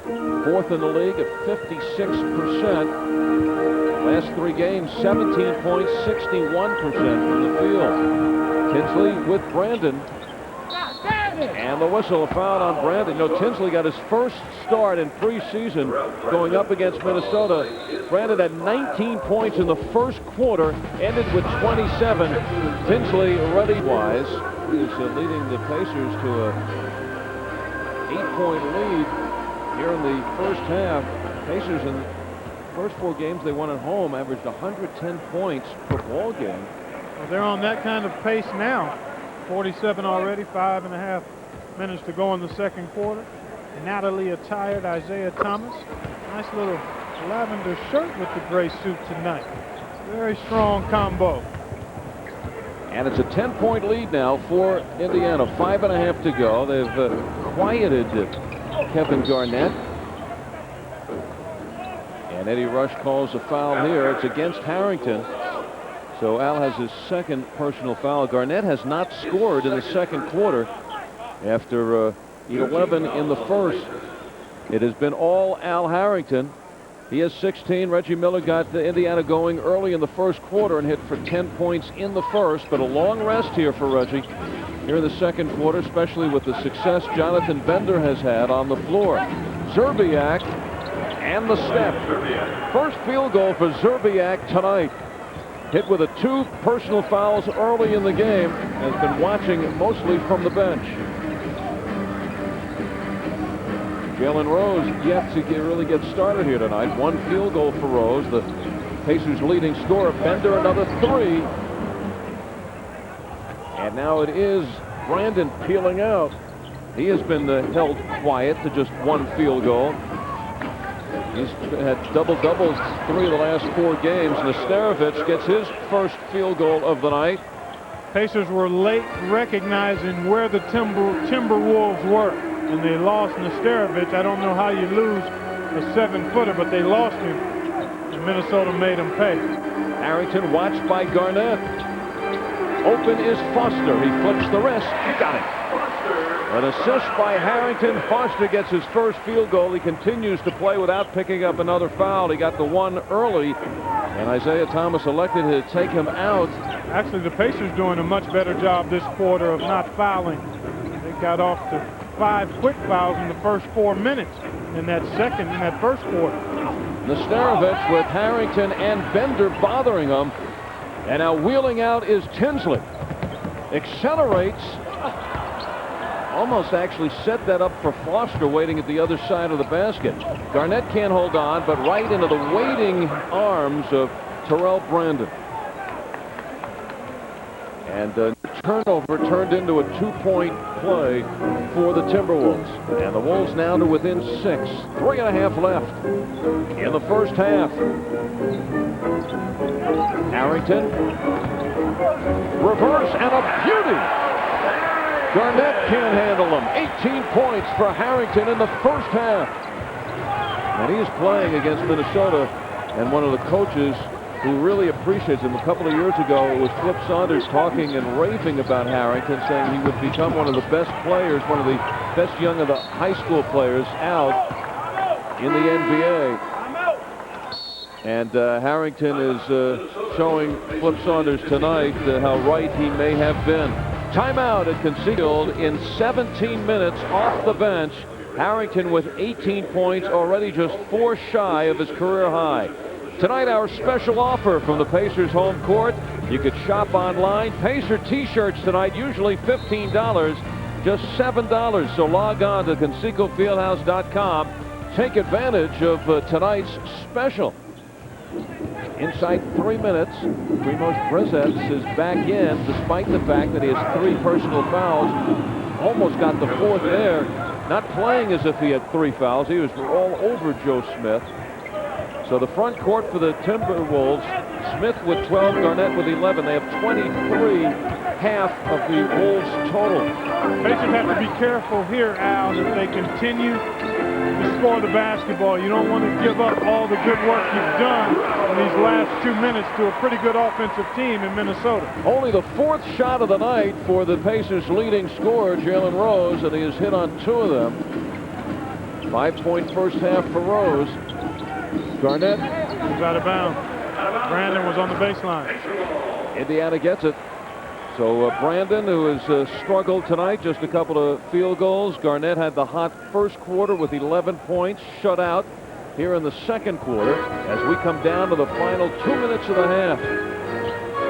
4th in the league at 56%. Last 3 games, 17 points, 61% from the field. Tinsley with Brandon. And the whistle, a foul on Brandon. You know, Tinsley got his first start in preseason going up against Minnesota. Brandon had 19 points in the first quarter, ended with 27. Tinsley, ready-wise, is leading the Pacers to a 8-point lead here in the first half. Pacers in the first 4 games they won at home averaged 110 points per ball game. Well, they're on that kind of pace now. 47 already, 5.5 minutes to go in the second quarter. Natalie attired Isaiah Thomas. Nice little lavender shirt with the gray suit tonight. Very strong combo. And it's a 10-point lead now for Indiana. 5.5 to go. They've quieted Kevin Garnett. And Eddie Rush calls a foul here. It's against Harrington. So Al has his second personal foul. Garnett has not scored in the second quarter after 11 in the first. It has been all Al Harrington. He has 16. Reggie Miller got Indiana going early in the first quarter and hit for 10 points in the first, but a long rest here for Reggie here in the second quarter, especially with the success Jonathan Bender has had on the floor. Szczerbiak and the step. First field goal for Szczerbiak tonight. Hit with 2 personal fouls early in the game. Has been watching mostly from the bench. Jalen Rose yet to really get started here tonight. 1 field goal for Rose, the Pacers' leading scorer. Bender another 3. And now it is Brandon peeling out. He has been held quiet to just 1 field goal. He's had double-doubles 3 of the last 4 games. Nesterovic gets his first field goal of the night. Pacers were late recognizing where the Timberwolves were, and they lost Nesterovic. I don't know how you lose a 7-footer, but they lost him, and Minnesota made him pay. Harrington watched by Garnett. Open is Foster. He flips the wrist. Got it. An assist by Harrington. Foster gets his first field goal. He continues to play without picking up another foul. He got the 1 early, and Isaiah Thomas elected to take him out. Actually, the Pacers doing a much better job this quarter of not fouling. They got off to 5 quick fouls in the first 4 minutes in that first quarter. Nesterovic with Harrington and Bender bothering him. And now wheeling out is Tinsley. Accelerates. Almost actually set that up for Foster waiting at the other side of the basket. Garnett can't hold on, but right into the waiting arms of Terrell Brandon. And turnover turned into a 2-point play for the Timberwolves. And the Wolves now to within 6. 3.5 left in the first half. Harrington. Reverse and a beauty. Garnett can't handle him. 18 points for Harrington in the first half. And he's playing against Minnesota, and one of the coaches who really appreciates him. A couple of years ago, it was Flip Saunders talking and raving about Harrington, saying he would become one of the best players, one of the best young of the high school players out in the NBA. And Harrington is showing Flip Saunders tonight how right he may have been. Timeout at Concealed in 17 minutes off the bench. Harrington with 18 points, already just 4 shy of his career high. Tonight, our special offer from the Pacers home court. You could shop online. Pacer t-shirts tonight, usually $15, just $7. So log on to ConsecoFieldhouse.com. Take advantage of tonight's special. Inside 3 minutes, Primoz Brezec is back in, despite the fact that he has 3 personal fouls. Almost got the 4th there. Not playing as if he had 3 fouls. He was all over Joe Smith. So the front court for the Timberwolves, Smith with 12, Garnett with 11. They have 23, half of the Wolves total. Pacers have to be careful here, Al, if they continue to score the basketball. You don't want to give up all the good work you've done in these last 2 minutes to a pretty good offensive team in Minnesota. Only the 4th shot of the night for the Pacers' leading scorer, Jalen Rose, and he has hit on 2 of them. 5-point first half for Rose. Garnett was out of bounds. Brandon was on the baseline. Indiana gets it. So Brandon, who has struggled tonight, just a couple of field goals. Garnett had the hot first quarter with 11 points, shut out here in the second quarter as we come down to the final 2 minutes of the half.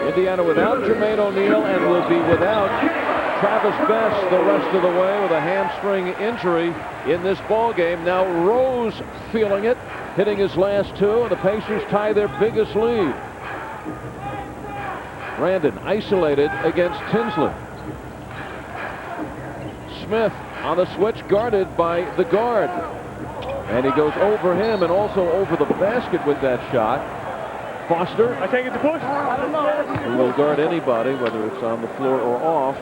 Indiana without Jermaine O'Neal and will be without Travis Best the rest of the way with a hamstring injury in this ball game. Now Rose feeling it, hitting his last 2, and the Pacers tie their biggest lead. Brandon isolated against Tinsley. Smith on the switch, guarded by the guard. And he goes over him and also over the basket with that shot. Foster. I can't get the push. Who will guard anybody, whether it's on the floor or off.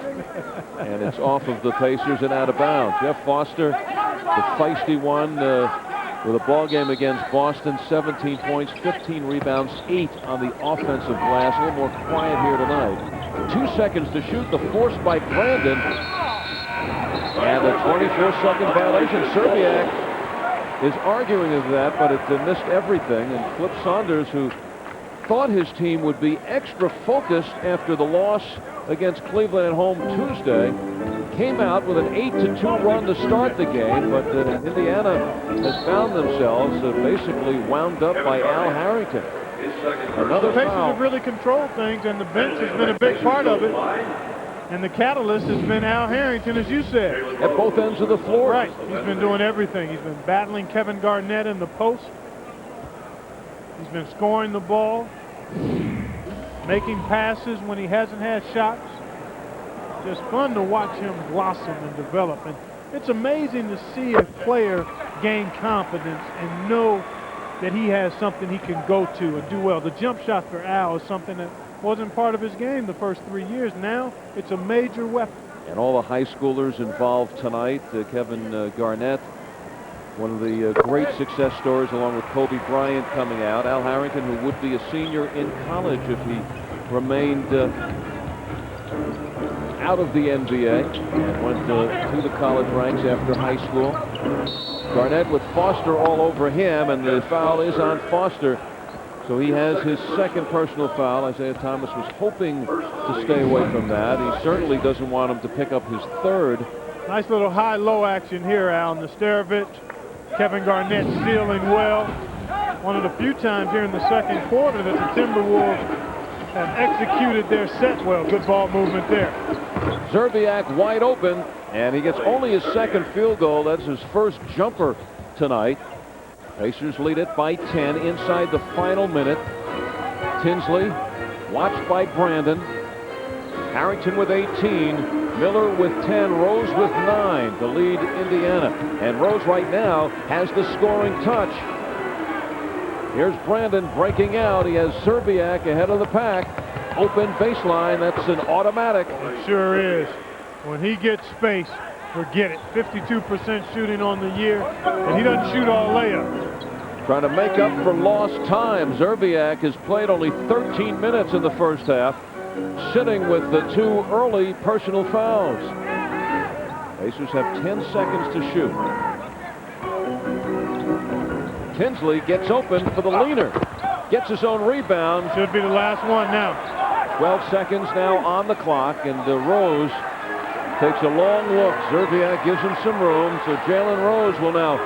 And it's off of the Pacers and out of bounds. Jeff Foster, the feisty one, with a ball game against Boston. 17 points, 15 rebounds, 8 on the offensive glass. A little more quiet here tonight. 2 seconds to shoot. The force by Brandon. And a 24-second violation. Serbiak is arguing of that, but it missed everything. And Flip Saunders, who thought his team would be extra focused after the loss against Cleveland at home Tuesday, came out with an 8-2 run to start the game, but Indiana has found themselves basically wound up by Al Harrington. Another the Pacers foul. have really controlled things, and the bench has been a big part of it. And the catalyst has been Al Harrington, as you said. At both ends of the floor. Right. He's been doing everything. He's been battling Kevin Garnett in the post. He's been scoring the ball, making passes when he hasn't had shots. Just fun to watch him blossom and develop. And it's amazing to see a player gain confidence and know that he has something he can go to and do well. The jump shot for Al is something that wasn't part of his game the first 3 years. Now it's a major weapon. And all the high schoolers involved tonight. Kevin Garnett, one of the great success stories, along with Kobe Bryant coming out. Al Harrington, who would be a senior in college if he remained out of the NBA and went to the college ranks after high school. Garnett with Foster all over him, and the foul is on Foster. So he has his second personal foul. Isaiah Thomas was hoping to stay away from that. He certainly doesn't want him to pick up his third. Nice little high-low action here, Al. Nesterovic, Kevin Garnett stealing well. One of the few times here in the second quarter that the Timberwolves have executed their set well. Good ball movement there. Zerbiak wide open, and he gets only his second field goal. That's his first jumper tonight. Pacers lead it by 10 inside the final minute. Tinsley watched by Brandon. Harrington with 18. Miller with 10. Rose with 9 to lead Indiana. And Rose right now has the scoring touch. Here's Brandon breaking out. He has Zerbiak ahead of the pack. Open baseline. That's an automatic. It sure is. When he gets space, forget it. 52% shooting on the year, and he doesn't shoot all layups. Trying to make up for lost time. Zerbiak has played only 13 minutes in the first half, sitting with the 2 early personal fouls. Pacers have 10 seconds to shoot. Tinsley gets open for the leaner. Gets his own rebound. Should be the last one now. 12 seconds now on the clock, and Rose takes a long look. Zerbiak gives him some room, so Jalen Rose will now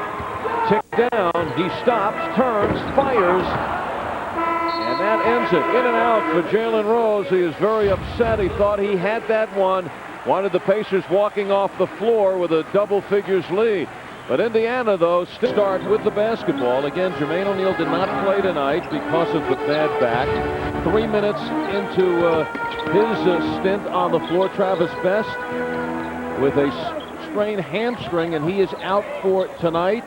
tick down. He stops, turns, fires, and that ends it. In and out for Jalen Rose. He is very upset. He thought he had that one. Wanted the Pacers walking off the floor with a double figures lead. But Indiana, though, still start with the basketball. Again, Jermaine O'Neal did not play tonight because of the bad back. 3 minutes into his stint on the floor, Travis Best with a strained hamstring, and he is out for tonight.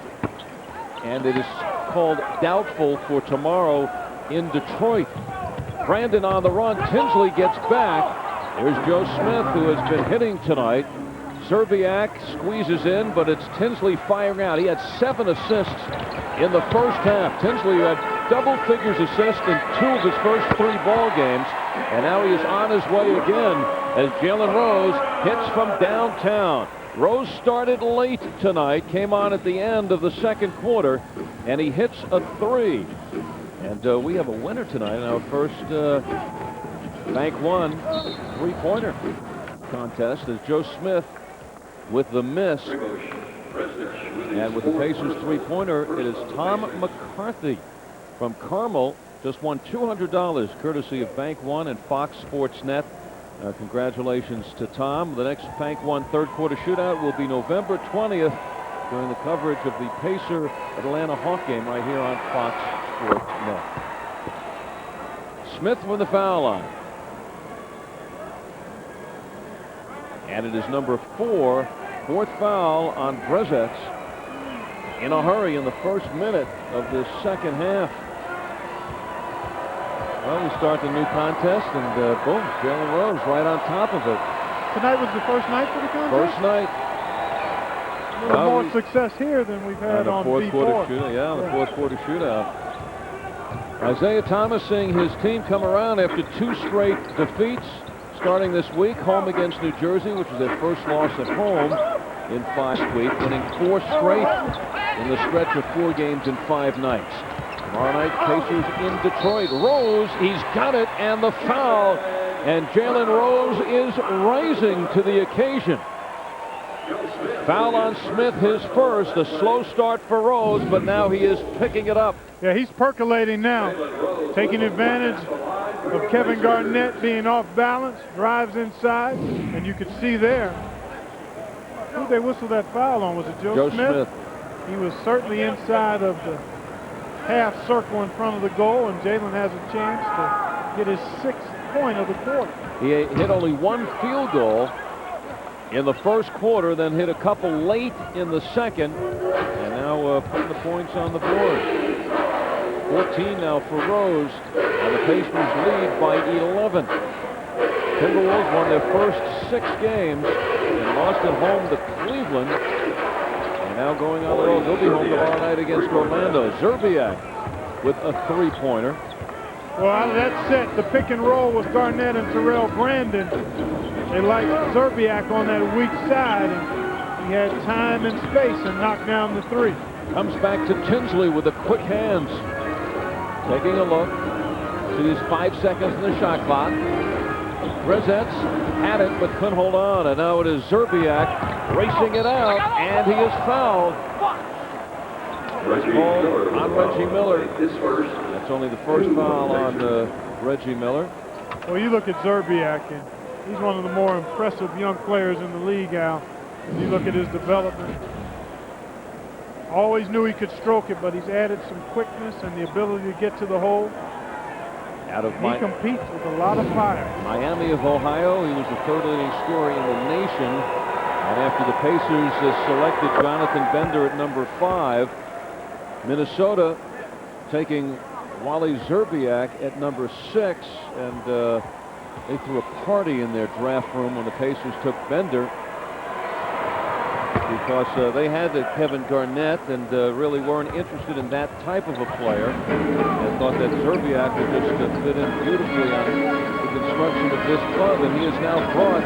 And it is called doubtful for tomorrow in Detroit. Brandon on the run. Tinsley gets back. There's Joe Smith, who has been hitting tonight. Zerbiak squeezes in, but it's Tinsley firing out. He had 7 assists in the first half. Tinsley had double figures assists in 2 of his first 3 ball games, and now he is on his way again as Jalen Rose hits from downtown. Rose started late tonight, came on at the end of the second quarter, and he hits a 3. And we have a winner tonight in our first Bank One three-pointer contest as Joe Smith with the miss. And with the Pacers three-pointer, it is Tom McCarthy from Carmel. Just won $200 courtesy of Bank One and Fox Sports Net. Congratulations to Tom. The next Bank One third quarter shootout will be November 20th during the coverage of the Pacer Atlanta Hawk game right here on Fox Sports Net. Smith from the foul line. And it is number 4, fourth foul on Brezec in a hurry in the first minute of this second half. Well, we start the new contest, and boom, Jalen Rose right on top of it. Tonight was the first night for the contest? First night. A little more success here than we've had on fourth B4. quarter shootout. Yeah, the fourth quarter shootout. Isaiah Thomas seeing his team come around after 2 straight defeats, starting this week, home against New Jersey, which is their first loss at home in 5 weeks, winning 4 straight in the stretch of 4 games in 5 nights. Tomorrow night, Pacers in Detroit. Rose, he's got it, and the foul. And Jalen Rose is rising to the occasion. Foul on Smith, his first. A slow start for Rose, but now he is picking it up. Yeah, he's percolating now, taking advantage of Kevin Garnett being off balance, drives inside, and you could see there. Who they whistle that foul on? Was it Joe Smith? He was certainly inside of the half circle in front of the goal, and Jalen has a chance to get his 6th point of the quarter. He hit only 1 field goal in the first quarter, then hit a couple late in the second, and now putting the points on the board. 14 now for Rose, and the Pacers lead by 11. Timberwolves won their first 6 games and lost at home to Cleveland, and now going on the road. They'll be home tomorrow night against Orlando. Zerbiak with a 3-pointer. Well, out of that set, the pick and roll with Garnett and Terrell Brandon. They liked Zerbiak on that weak side, and he had time and space and knocked down the 3. Comes back to Tinsley with the quick hands. Taking a look. Sees 5 seconds in the shot clock. Brezet's had it but couldn't hold on, and now it is Zerbiak racing it out, and he is fouled. It's called on Reggie Miller. That's only the first foul on Reggie Miller. Well, you look at Zerbiak, and he's one of the more impressive young players in the league, Al. When you look at his development. Always knew he could stroke it, but he's added some quickness and the ability to get to the hole. He competes with a lot of fire. Miami of Ohio, he was the 3rd leading scorer in the nation. And after the Pacers selected Jonathan Bender at number 5, Minnesota taking Wally Zerbiak at number 6, and they threw a party in their draft room when the Pacers took Bender, because they had Kevin Garnett and really weren't interested in that type of a player, and thought that Zerbiak would just fit in beautifully on the construction of this club, and he has now brought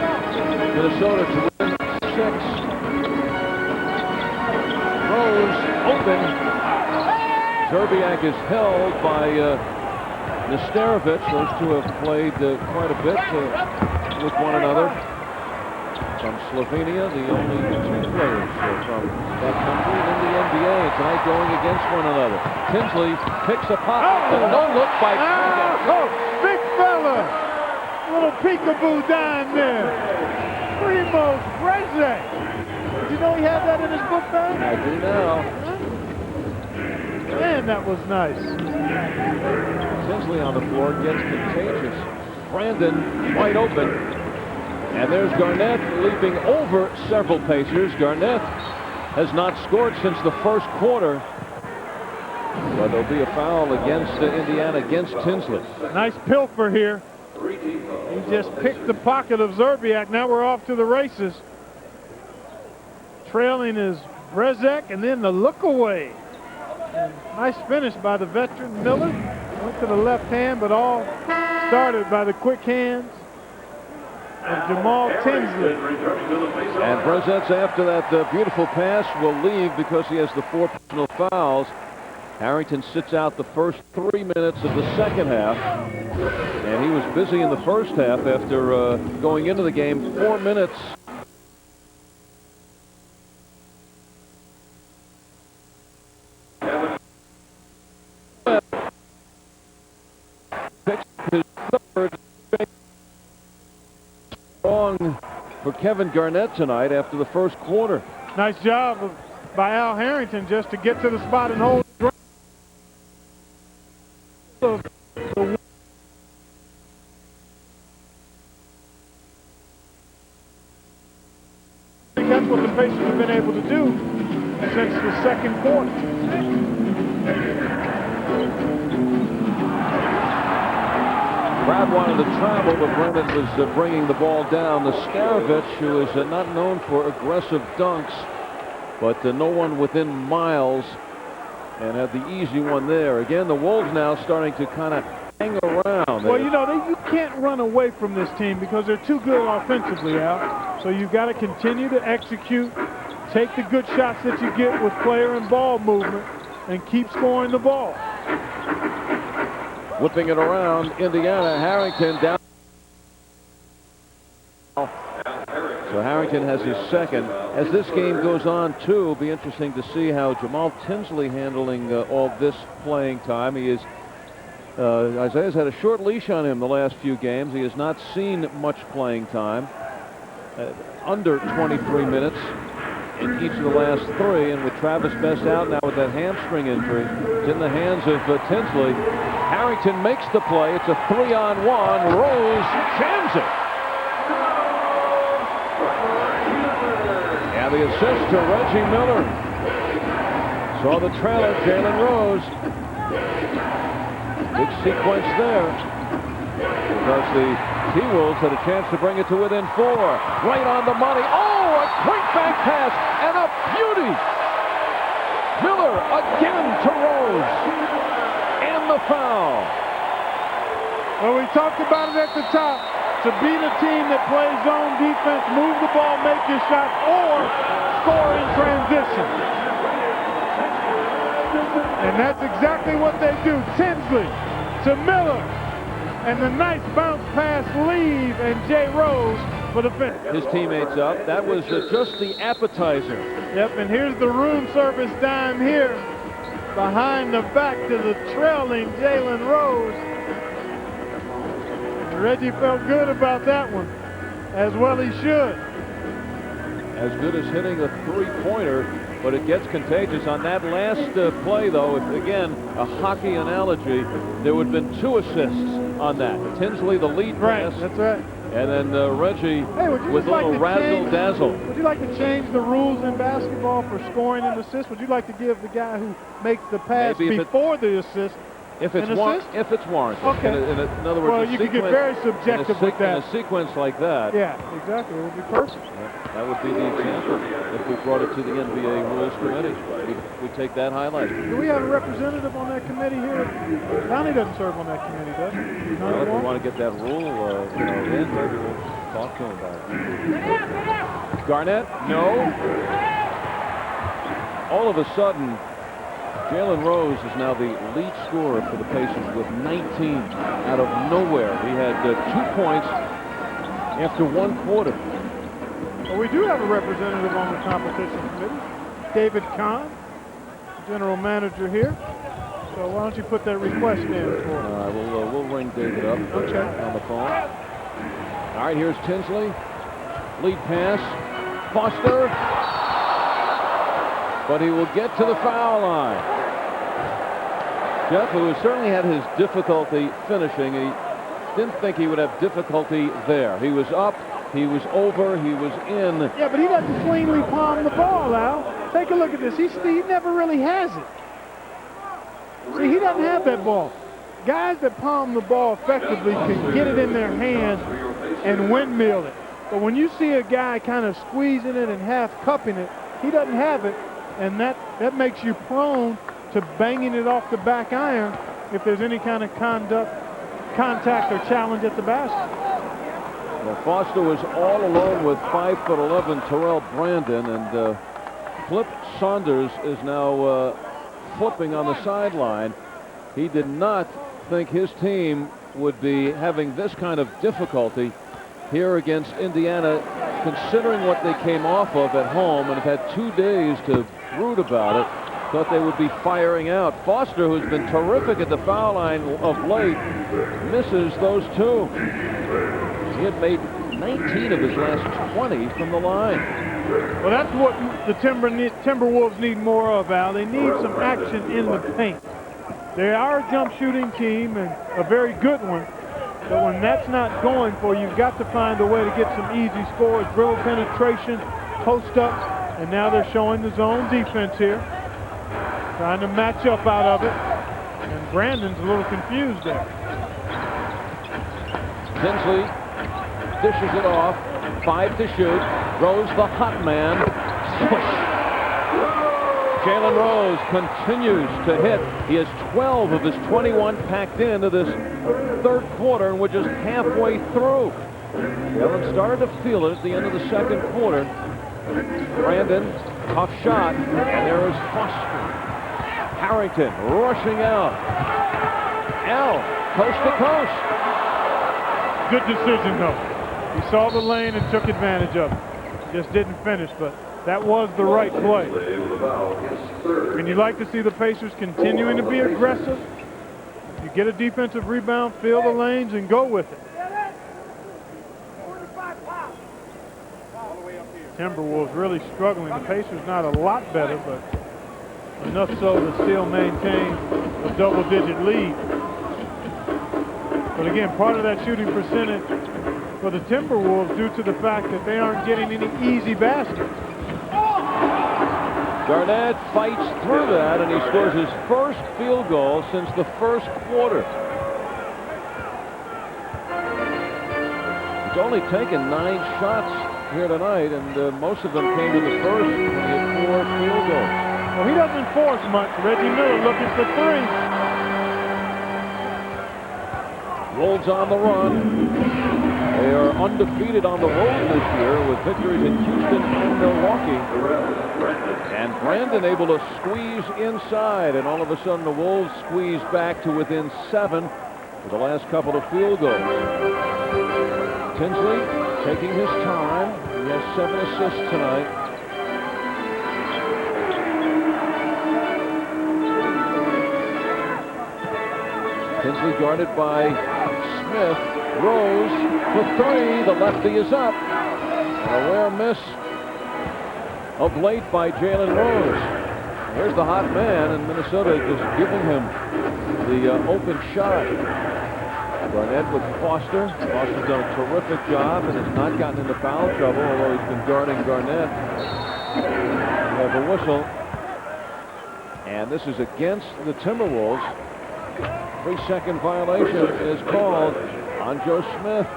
Minnesota to win 6. Rose open. Zerbiak is held by Nesterovic. Those two have played quite a bit with one another. From Slovenia, the only 2 players from that country in the NBA tonight going against one another. Tinsley picks a pop. No look by Big fella. Little peekaboo down there. Primo Brezek. Did you know he had that in his book bag? I do now. Man, that was nice. Tinsley on the floor gets contagious. Brandon wide open. And there's Garnett leaping over several Pacers. Garnett has not scored since the first quarter. But there'll be a foul against Indiana, against Tinsley. Nice pilfer here. He just picked the pocket of Zerbiak. Now we're off to the races. Trailing is Brezek, and then the look away. And nice finish by the veteran Miller. Went to the left hand, but all started by the quick hands of Jamal Tinsley. And Brezet's, after that beautiful pass, will leave because he has the 4 personal fouls. Harrington sits out the first 3 minutes of the second half, and he was busy in the first half after going into the game 4 minutes. Picks his 3rd. Wrong for Kevin Garnett tonight after the first quarter. Nice job by Al Harrington just to get to the spot and hold. That's what the Pacers have been able to do since the second quarter. Brad wanted to travel, but Brennan was bringing the ball down. The Nesterovic, who is not known for aggressive dunks, but no one within miles, and had the easy one there. Again, the Wolves now starting to kind of hang around. Well, you know, you can't run away from this team because they're too good offensively, Al. So you've got to continue to execute, take the good shots that you get with player and ball movement, and keep scoring the ball. Whipping it around, Indiana. Harrington down. So Harrington has his second. As this game goes on, too, it'll be interesting to see how Jamal Tinsley handling all this playing time. He is, Isaiah's had a short leash on him the last few games. He has not seen much playing time. Under 23 minutes in each of the last three. And with Travis Best out now with that hamstring injury, it's in the hands of Tinsley. Harrington makes the play. It's a 3-on-1. Rose jams it. And the assist to Reggie Miller. Saw the trailer, Jalen Rose. Big sequence there. Because the T-Wolves had a chance to bring it to within 4. Right on the money. Oh, a quick back pass and a beauty. Miller again to Rose. And the foul. Well, we talked about it at the top. To beat a team that plays zone defense, move the ball, make your shot, or score in transition. And that's exactly what they do. Tinsley to Miller. And the nice bounce pass leave, and Jay Rose for the finish. His teammates up. That was just the appetizer. Yep, and here's the room service dime here. Behind the back to the trailing Jalen Rose. Reggie felt good about that one, as well he should. As good as hitting a three-pointer, but it gets contagious. On that last play, though, if, again, a hockey analogy, there would have been 2 assists on that. Tinsley, the lead pass. Right, that's right. And then Reggie with a like little razzle-dazzle. Would you like to change the rules in basketball for scoring and assist? Would you like to give the guy who makes the pass before the assist if it's warranted. Okay. In other words, well, you could get very subjective with that. In a sequence like that. Yeah, exactly. It would be perfect. That would be the example. If we brought it to the NBA Rules Committee, we take that highlight. Do we have a representative on that committee here? Donnie doesn't serve on that committee, does he? Well, if we want to get that rule, in, maybe we'll talk to him about it. Garnett, no. All of a sudden, Jalen Rose is now the lead scorer for the Pacers with 19 out of nowhere. He had 2 points after 1 quarter. Well, we do have a representative on the competition committee, David Kahn, general manager here. So why don't you put that request in for us? We'll ring David up on the phone. All right, here's Tinsley. Lead pass. Foster. But he will get to the foul line. Jeff, who certainly had his difficulty finishing, he didn't think he would have difficulty there. He was up, he was over, he was in. Yeah, but he doesn't cleanly palm the ball, Al. Take a look at this. He never really has it. See, he doesn't have that ball. Guys that palm the ball effectively can get it in their hands and windmill it. But when you see a guy kind of squeezing it and half cupping it, he doesn't have it, and that makes you prone to banging it off the back iron if there's any kind of contact or challenge at the basket. Well, Foster was all alone with 5'11" Terrell Brandon, and Flip Saunders is now flipping on the sideline. He did not think his team would be having this kind of difficulty here against Indiana, considering what they came off of at home and have had 2 days to brood about it. Thought they would be firing out. Foster, who's been terrific at the foul line of late, misses those 2. He had made 19 of his last 20 from the line. Well, that's what the Timberwolves need more of, Al. They need some action in the paint. They are a jump shooting team, and a very good one. But when that's not going for you, you've got to find a way to get some easy scores, dribble penetration, post up, and now they're showing the zone defense here. Trying to match up out of it. And Brandon's a little confused there. Tinsley dishes it off. 5 to shoot. Rose, the hot man. Jalen Rose continues to hit. He has 12 of his 21 packed into this third quarter, and we're just halfway through. Jalen started to feel it at the end of the second quarter. Brandon, tough shot, and there is Foster. Harrington rushing out. Al, coast to coast. Good decision, though. He saw the lane and took advantage of it. Just didn't finish, but that was the right play. And you like to see the Pacers continuing to be aggressive. You get a defensive rebound, fill the lanes, and go with it. Timberwolves really struggling. The Pacers not a lot better, but enough so to still maintain a double-digit lead. But again, part of that shooting percentage for the Timberwolves due to the fact that they aren't getting any easy baskets. Garnett fights through that, and he scores his first field goal since the first quarter. He's only taken 9 shots here tonight, and most of them came to the first. He had 4 field goals. Well, he doesn't force much. Reggie Miller looking for 3. Wolves on the run. They are undefeated on the road this year with victories in Houston and Milwaukee. And Brandon able to squeeze inside, and all of a sudden the Wolves squeeze back to within 7 with the last couple of field goals. Tinsley taking his time. He has 7 assists tonight. Tinsley guarded by Smith. Rose for 3. The lefty is up. A rare miss of late by Jalen Rose. Here's the hot man, and Minnesota just giving him the open shot. Garnett with Foster. Foster's done a terrific job and has not gotten into foul trouble, although he's been guarding Garnett. We have a whistle. And this is against the Timberwolves. 3-second violation is called on Joe Smith.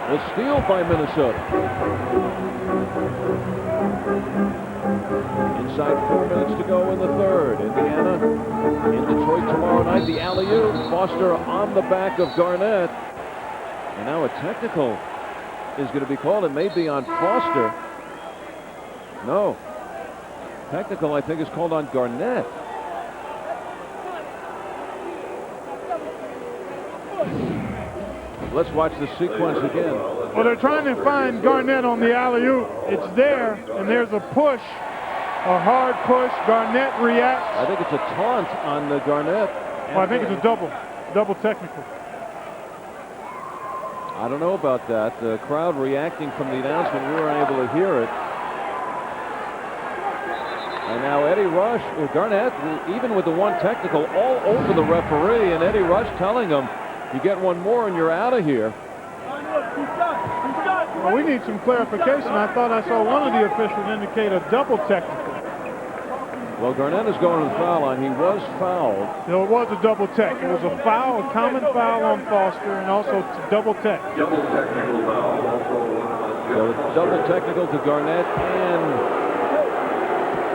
A steal by Minnesota. Inside 4 minutes to go in the third. Indiana in Detroit tomorrow night. The alley-oop. Foster on the back of Garnett. And now a technical is going to be called. It may be on Foster. No. Technical, I think, is called on Garnett. Let's watch the sequence again. Well, they're trying to find Garnett on the alley-oop. It's there, and there's a push, a hard push. Garnett reacts. I think it's a taunt on the Garnett. Well, I think it's a double technical. I don't know about that. The crowd reacting from the announcement, we weren't able to hear it. And now Eddie Rush, Garnett, even with the 1 technical, all over the referee, and Eddie Rush telling him, you get one more and you're out of here. Well, we need some clarification. I thought I saw one of the officials indicate a double technical. Well, Garnett is going to the foul line. He was fouled. No, it was a double tech. It was a foul, a common foul on Foster, and also double tech. Double technical foul. So double technical to Garnett and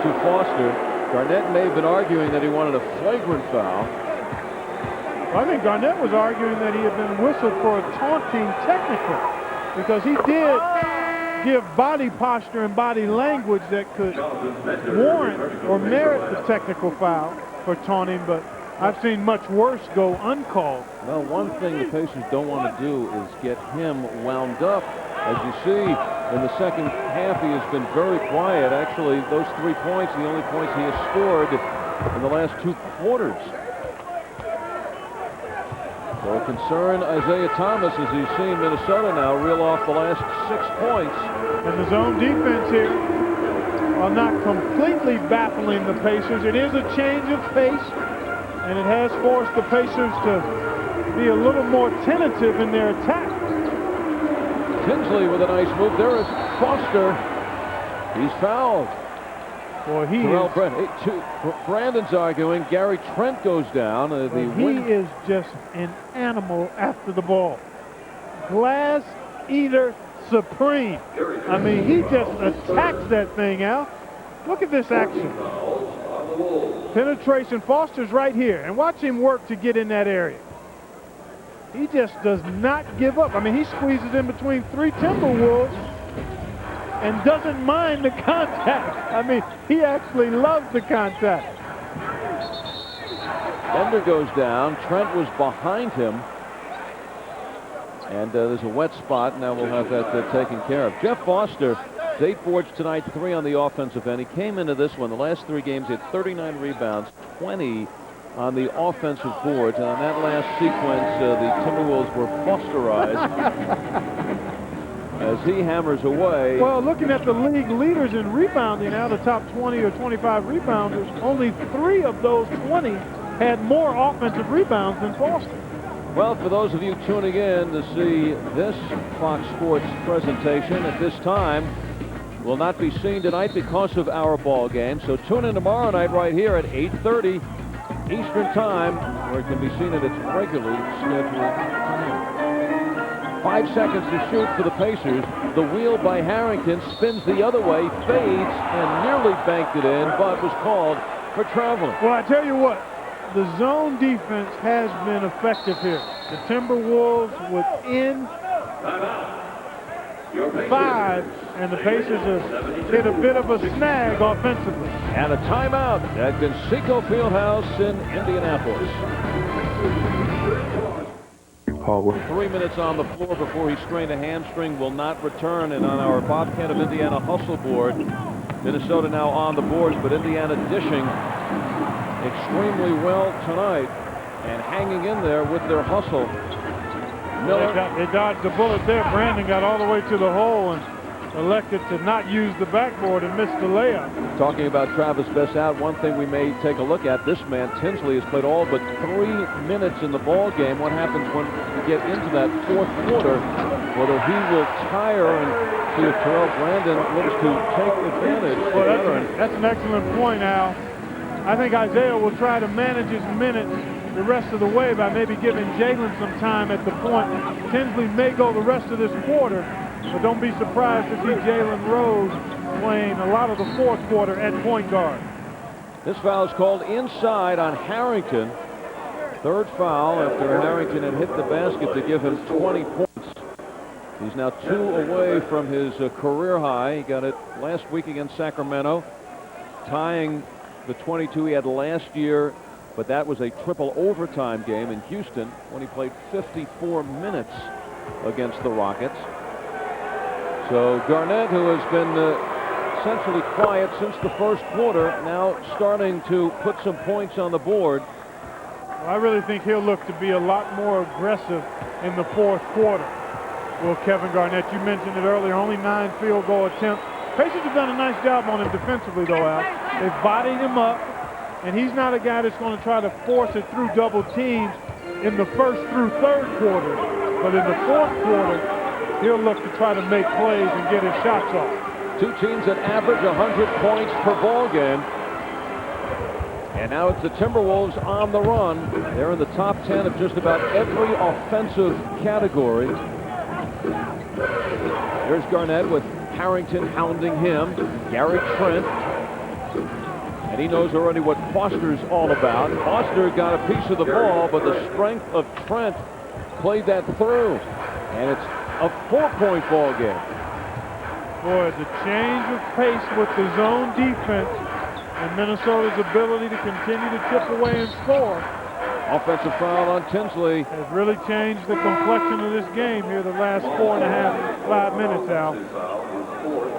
to Foster. Garnett may have been arguing that he wanted a flagrant foul. I think Garnett was arguing that he had been whistled for a taunting technical because he did give body posture and body language that could warrant or merit the technical foul for taunting, but I've seen much worse go uncalled. Well, one thing the Pacers don't want to do is get him wound up. As you see, in the second half, he has been very quiet. Actually, those 3 points, the only points he has scored in the last 2 quarters. So concern Isaiah Thomas as he's seen Minnesota now reel off the last 6 points. And the zone defense here, while not completely baffling the Pacers, it is a change of pace, and it has forced the Pacers to be a little more tentative in their attack. Tinsley with a nice move. There is Foster. He's fouled. Boy, Brandon's arguing. Gary Trent goes down. He is just an animal after the ball. Glass eater supreme. I mean, he just attacks that thing out. Look at this action. Penetration. Foster's right here. And watch him work to get in that area. He just does not give up. I mean, he squeezes in between 3 Timberwolves and doesn't mind the contact. I mean, he actually loves the contact. Bender goes down. Trent was behind him. And there's a wet spot. Now we'll have that taken care of. Jeff Foster, 8 boards tonight, 3 on the offensive end. He came into this one, the last 3 games, he had 39 rebounds, 20 on the offensive boards. And on that last sequence, the Timberwolves were Fosterized as he hammers away. Well, looking at the league leaders in rebounding now, the top 20 or 25 rebounders, only 3 of those 20 had more offensive rebounds than Foster. Well, for those of you tuning in to see this Fox Sports presentation at this time, will not be seen tonight because of our ball game. So tune in tomorrow night right here at 8:30 Eastern Time, where it can be seen at its regularly scheduled time. 5 seconds to shoot for the Pacers. The wheel by Harrington spins the other way, fades, and nearly banked it in, but was called for traveling. Well, I tell you what, the zone defense has been effective here. The Timberwolves within 5, and the Pacers have hit a bit of a snag offensively. And a timeout at Conseco Fieldhouse in Indianapolis. 3 minutes on the floor before he strained a hamstring, will not return. And on our Bobcat of Indiana hustle board, Minnesota now on the boards, but Indiana dishing extremely well tonight and hanging in there with their hustle. Miller. They dodged the bullet there. Brandon got all the way to the hole and elected to not use the backboard and missed the layup. Talking about Travis Best out, one thing we may take a look at, this man, Tinsley, has played all but 3 minutes in the ball game. What happens when we get into that 4th quarter, whether he will tire and see if Terrell Brandon looks to take advantage. Well, that's an excellent point, Al. I think Isaiah will try to manage his minutes the rest of the way by maybe giving Jalen some time at the point. Tinsley may go the rest of this quarter, but don't be surprised to see Jalen Rose playing a lot of the 4th quarter at point guard. This foul is called inside on Harrington. 3rd foul after Harrington had hit the basket to give him 20 points. He's now 2 away from his career high. He got it last week against Sacramento, tying the 22 he had last year, but that was a triple overtime game in Houston when he played 54 minutes against the Rockets. So Garnett, who has been essentially quiet since the 1st quarter, now starting to put some points on the board. Well, I really think he'll look to be a lot more aggressive in the 4th quarter. Well, Kevin Garnett, you mentioned it earlier, only 9 field goal attempts. Pacers have done a nice job on him defensively, though, Al. They've bodied him up, and he's not a guy that's going to try to force it through double teams in the 1st through 3rd quarters. But in the 4th quarter, he'll look to try to make plays and get his shots off. 2 teams that average 100 points per ball game. And now it's the Timberwolves on the run. They're in the top 10 of just about every offensive category. There's Garnett with Harrington hounding him. Gary Trent. And he knows already what Foster's all about. Foster got a piece of the ball, but the strength of Trent played that through. And it's a 4-point ball game. Boy, the change of pace with the zone defense and Minnesota's ability to continue to chip away and score. Offensive foul on Tinsley. Has really changed the complexion of this game here the last 5 minutes, Al.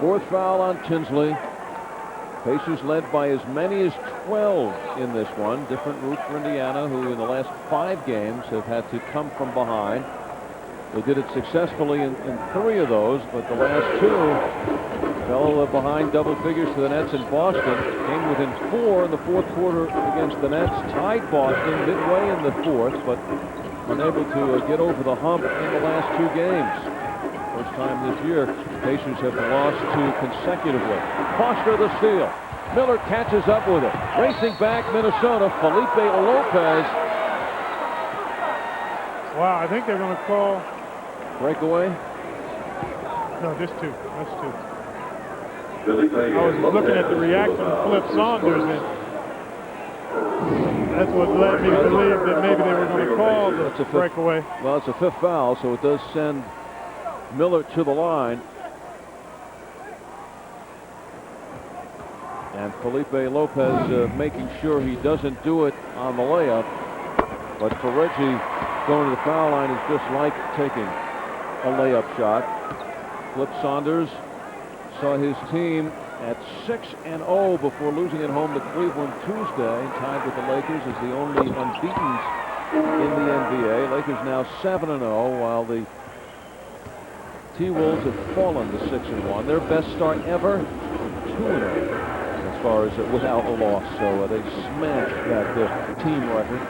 4th foul on Tinsley. Pacers led by as many as 12 in this one. Different route for Indiana, who in the last 5 games have had to come from behind. They did it successfully in 3 of those, but the last 2 fell behind double figures to the Nets in Boston. Came within 4 in the 4th quarter against the Nets. Tied Boston midway in the 4th, but unable to get over the hump in the last 2 games. First time this year, Pacers have lost 2 consecutively. Foster the steal. Miller catches up with it. Racing back Minnesota, Felipe Lopez. Wow, I think they're going to call breakaway. No, just 2. That's 2. I was looking at the reaction of Flip Saunders, and that's what led me to believe that maybe they were going to call the breakaway. Well, it's a 5th foul, so it does send Miller to the line. And Felipe Lopez making sure he doesn't do it on the layup. But for Reggie, going to the foul line is just like taking a layup shot. Flip Saunders saw his team at 6-0 before losing at home to Cleveland Tuesday, tied with the Lakers as the only unbeaten in the NBA. Lakers now 7-0, while the T-Wolves have fallen to 6-1. Their best start ever, 2-0 as far as without a loss. So they smashed that team record.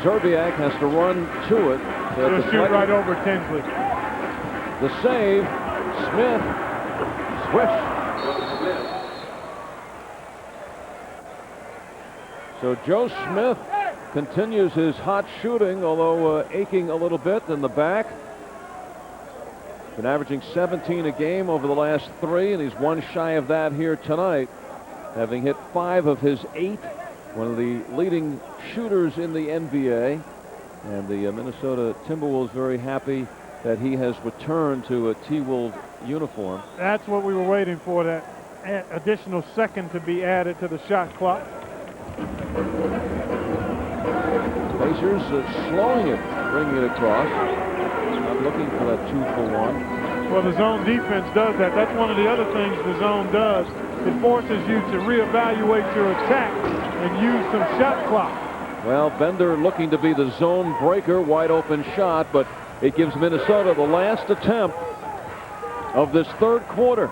Zerbiak has to run to it. He'll shoot right over Tinsley. The save, Smith, swish. So Joe Smith continues his hot shooting, although aching a little bit in the back. Been averaging 17 a game over the last 3, and he's 1 shy of that here tonight, having hit 5 of his 8. One of the leading shooters in the NBA. And the Minnesota Timberwolves very happy that he has returned to a T-Wolves uniform. That's what we were waiting for, that additional second to be added to the shot clock. Pacers slowing it, bringing it across. Not looking for that 2-for-1. Well, the zone defense does that. That's one of the other things the zone does. It forces you to reevaluate your attack and use some shot clock. Well, Bender looking to be the zone breaker, wide open shot, but it gives Minnesota the last attempt of this 3rd quarter.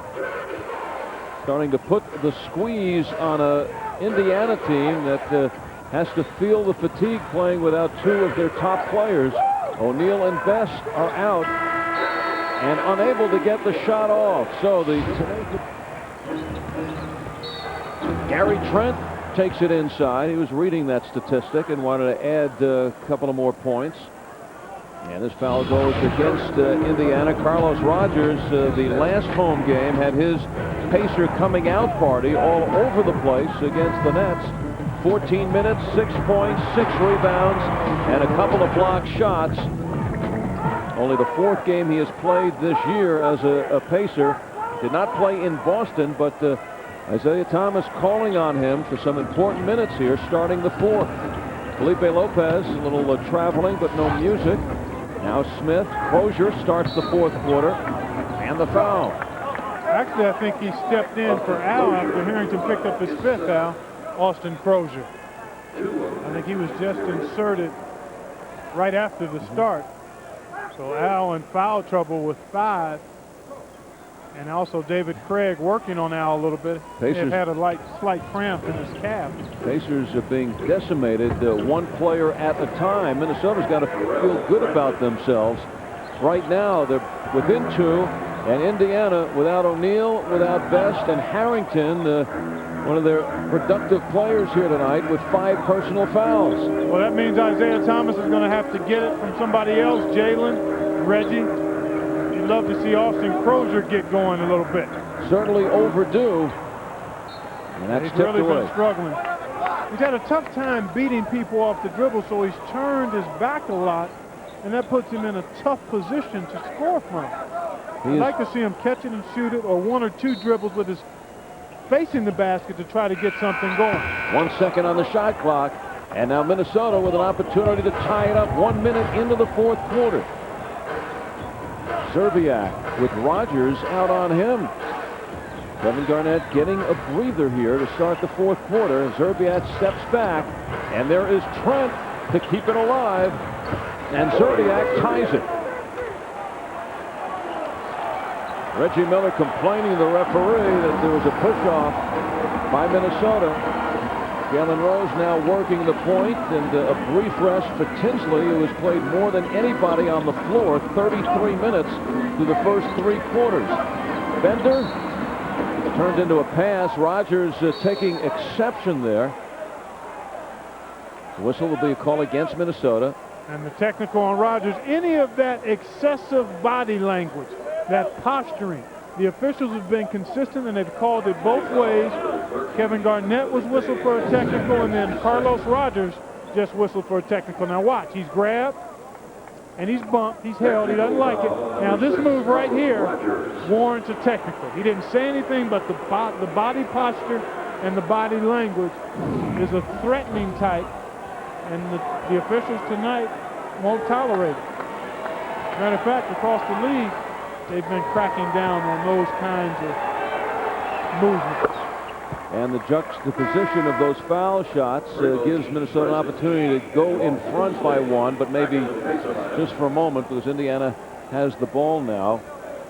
Starting to put the squeeze on a Indiana team that has to feel the fatigue playing without 2 of their top players. O'Neal and Best are out and unable to get the shot off. So Gary Trent takes it inside. He was reading that statistic and wanted to add a couple of more points. And this foul goes against Indiana. Carlos Rogers, the last home game, had his Pacer coming out party all over the place against the Nets. 14 minutes, 6 points, 6 rebounds, and a couple of blocked shots. Only the 4th game he has played this year as a Pacer. Did not play in Boston, but Isaiah Thomas calling on him for some important minutes here, starting the 4th. Felipe Lopez, a little traveling, but no music. Now Smith. Crozier starts the 4th quarter, and the foul. Actually, I think he stepped in for Al after Harrington picked up his 5th foul, Austin Crozier. I think he was just inserted right after the start. So Al in foul trouble with 5. And also David Craig working on Al a little bit. Pacers had a slight cramp in his calf. Pacers are being decimated 1 player at a time. Minnesota's got to feel good about themselves. Right now they're within 2, and Indiana without O'Neal, without Best, and Harrington, one of their productive players here tonight, with 5 personal fouls. Well, that means Isaiah Thomas is going to have to get it from somebody else. Jalen, Reggie. You'd love to see Austin Crozier get going a little bit. Certainly overdue. And that's He's tipped really away. been struggling. He's had a tough time beating people off the dribble, so he's turned his back a lot, and that puts him in a tough position to score from. I'd like to see him catch it and shoot it, or 1 or 2 dribbles with his facing the basket to try to get something going. 1 second on the shot clock, and now Minnesota with an opportunity to tie it up 1 minute into the 4th quarter. Zerbiak with Rogers out on him. Kevin Garnett getting a breather here to start the 4th quarter. Zerbiak steps back, and there is Trent to keep it alive, and Zerbiak ties it. Reggie Miller complaining to the referee that there was a push-off by Minnesota. Jalen Rose now working the point, and a brief rest for Tinsley, who has played more than anybody on the floor, 33 minutes through the first 3 quarters. Bender turned into a pass. Rogers taking exception there. The whistle will be a call against Minnesota. And the technical on Rogers, any of that excessive body language, that posturing, the officials have been consistent and they've called it both ways. Kevin Garnett was whistled for a technical, and then Carlos Rogers just whistled for a technical. Now watch, he's grabbed and he's bumped, he's held, he doesn't like it. Now this move right here warrants a technical. He didn't say anything, but the body posture and the body language is a threatening type, and the officials tonight won't tolerate it. Matter of fact, across the league, they've been cracking down on those kinds of movements. And the juxtaposition of those foul shots gives Minnesota an opportunity to go in front by one, but maybe just for a moment, because Indiana has the ball now.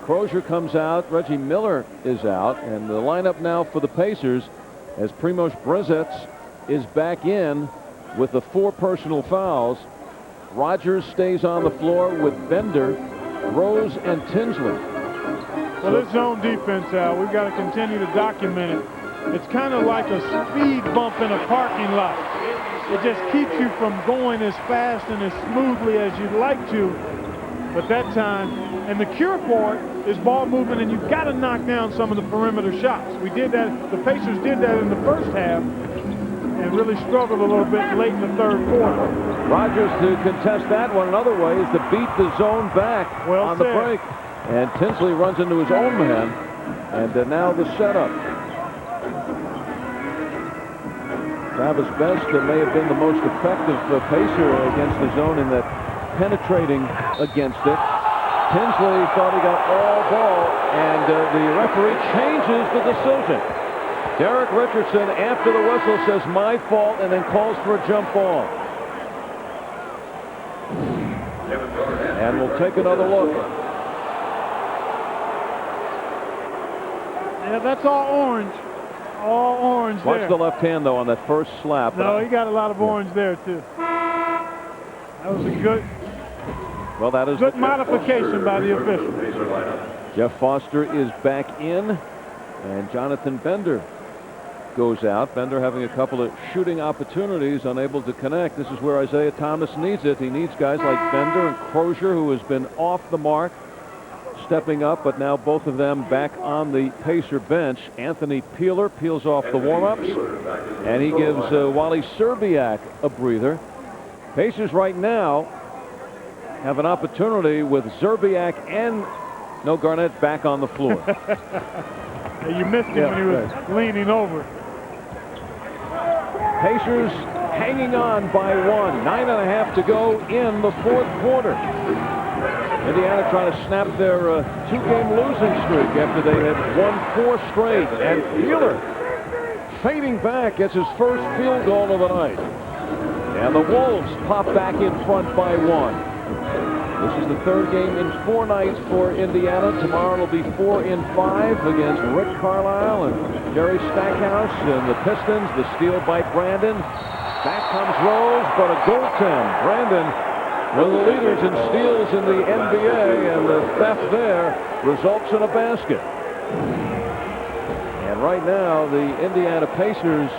Crozier comes out, Reggie Miller is out, and the lineup now for the Pacers as Primož Brezec is back in with the 4 personal fouls. Rogers stays on the floor with Bender, Rose, and Tinsley. Well, this zone defense, Al, we've got to continue to document it. It's kind of like a speed bump in a parking lot. It just keeps you from going as fast and as smoothly as you'd like to. But that time, and the cure for it is ball movement, and you've got to knock down some of the perimeter shots. We did that, the Pacers did that in the first half and really struggled a little bit late in the third quarter. Rogers to contest that one another way is to beat the zone back on the break. And Tinsley runs into his own man, and now the setup. Travis Best may have been the most effective Pacer against the zone in that penetrating against it. Tinsley thought he got all ball, and the referee changes the decision. Derek Richardson, after the whistle, says my fault, and then calls for a jump ball. And we'll take another look. Yeah, that's all orange. All orange there. Watch the left hand, though, on that first slap. No, he got a lot of orange there, too. That was a good, good modification by the official. Jeff Foster is back in, and Jonathan Bender goes out. Bender having a couple of shooting opportunities, unable to connect. This is where Isaiah Thomas needs it. He needs guys like Bender and Crozier, who has been off the mark, stepping up, but now both of them back on the Pacer bench. Anthony Peeler peels off the warm-ups, and he gives Wally Szczerbiak a breather. Pacers right now have an opportunity with Szczerbiak and Garnett back on the floor. You missed him when he was leaning over. Pacers hanging on by 1. 9.5 to go in the fourth quarter. Indiana trying to snap their 2-game losing streak after they had won 4 straight. And Peeler fading back gets his first field goal of the night. And the Wolves pop back in front by 1. This is the 3rd game in 4 nights for Indiana. Tomorrow it'll be 4 in 5 against Rick Carlisle and Jerry Stackhouse and the Pistons. The steal by Brandon. Back comes Rose, but a goaltend. Brandon, one of the leaders in steals in the NBA, and the theft there results in a basket. And right now, the Indiana Pacers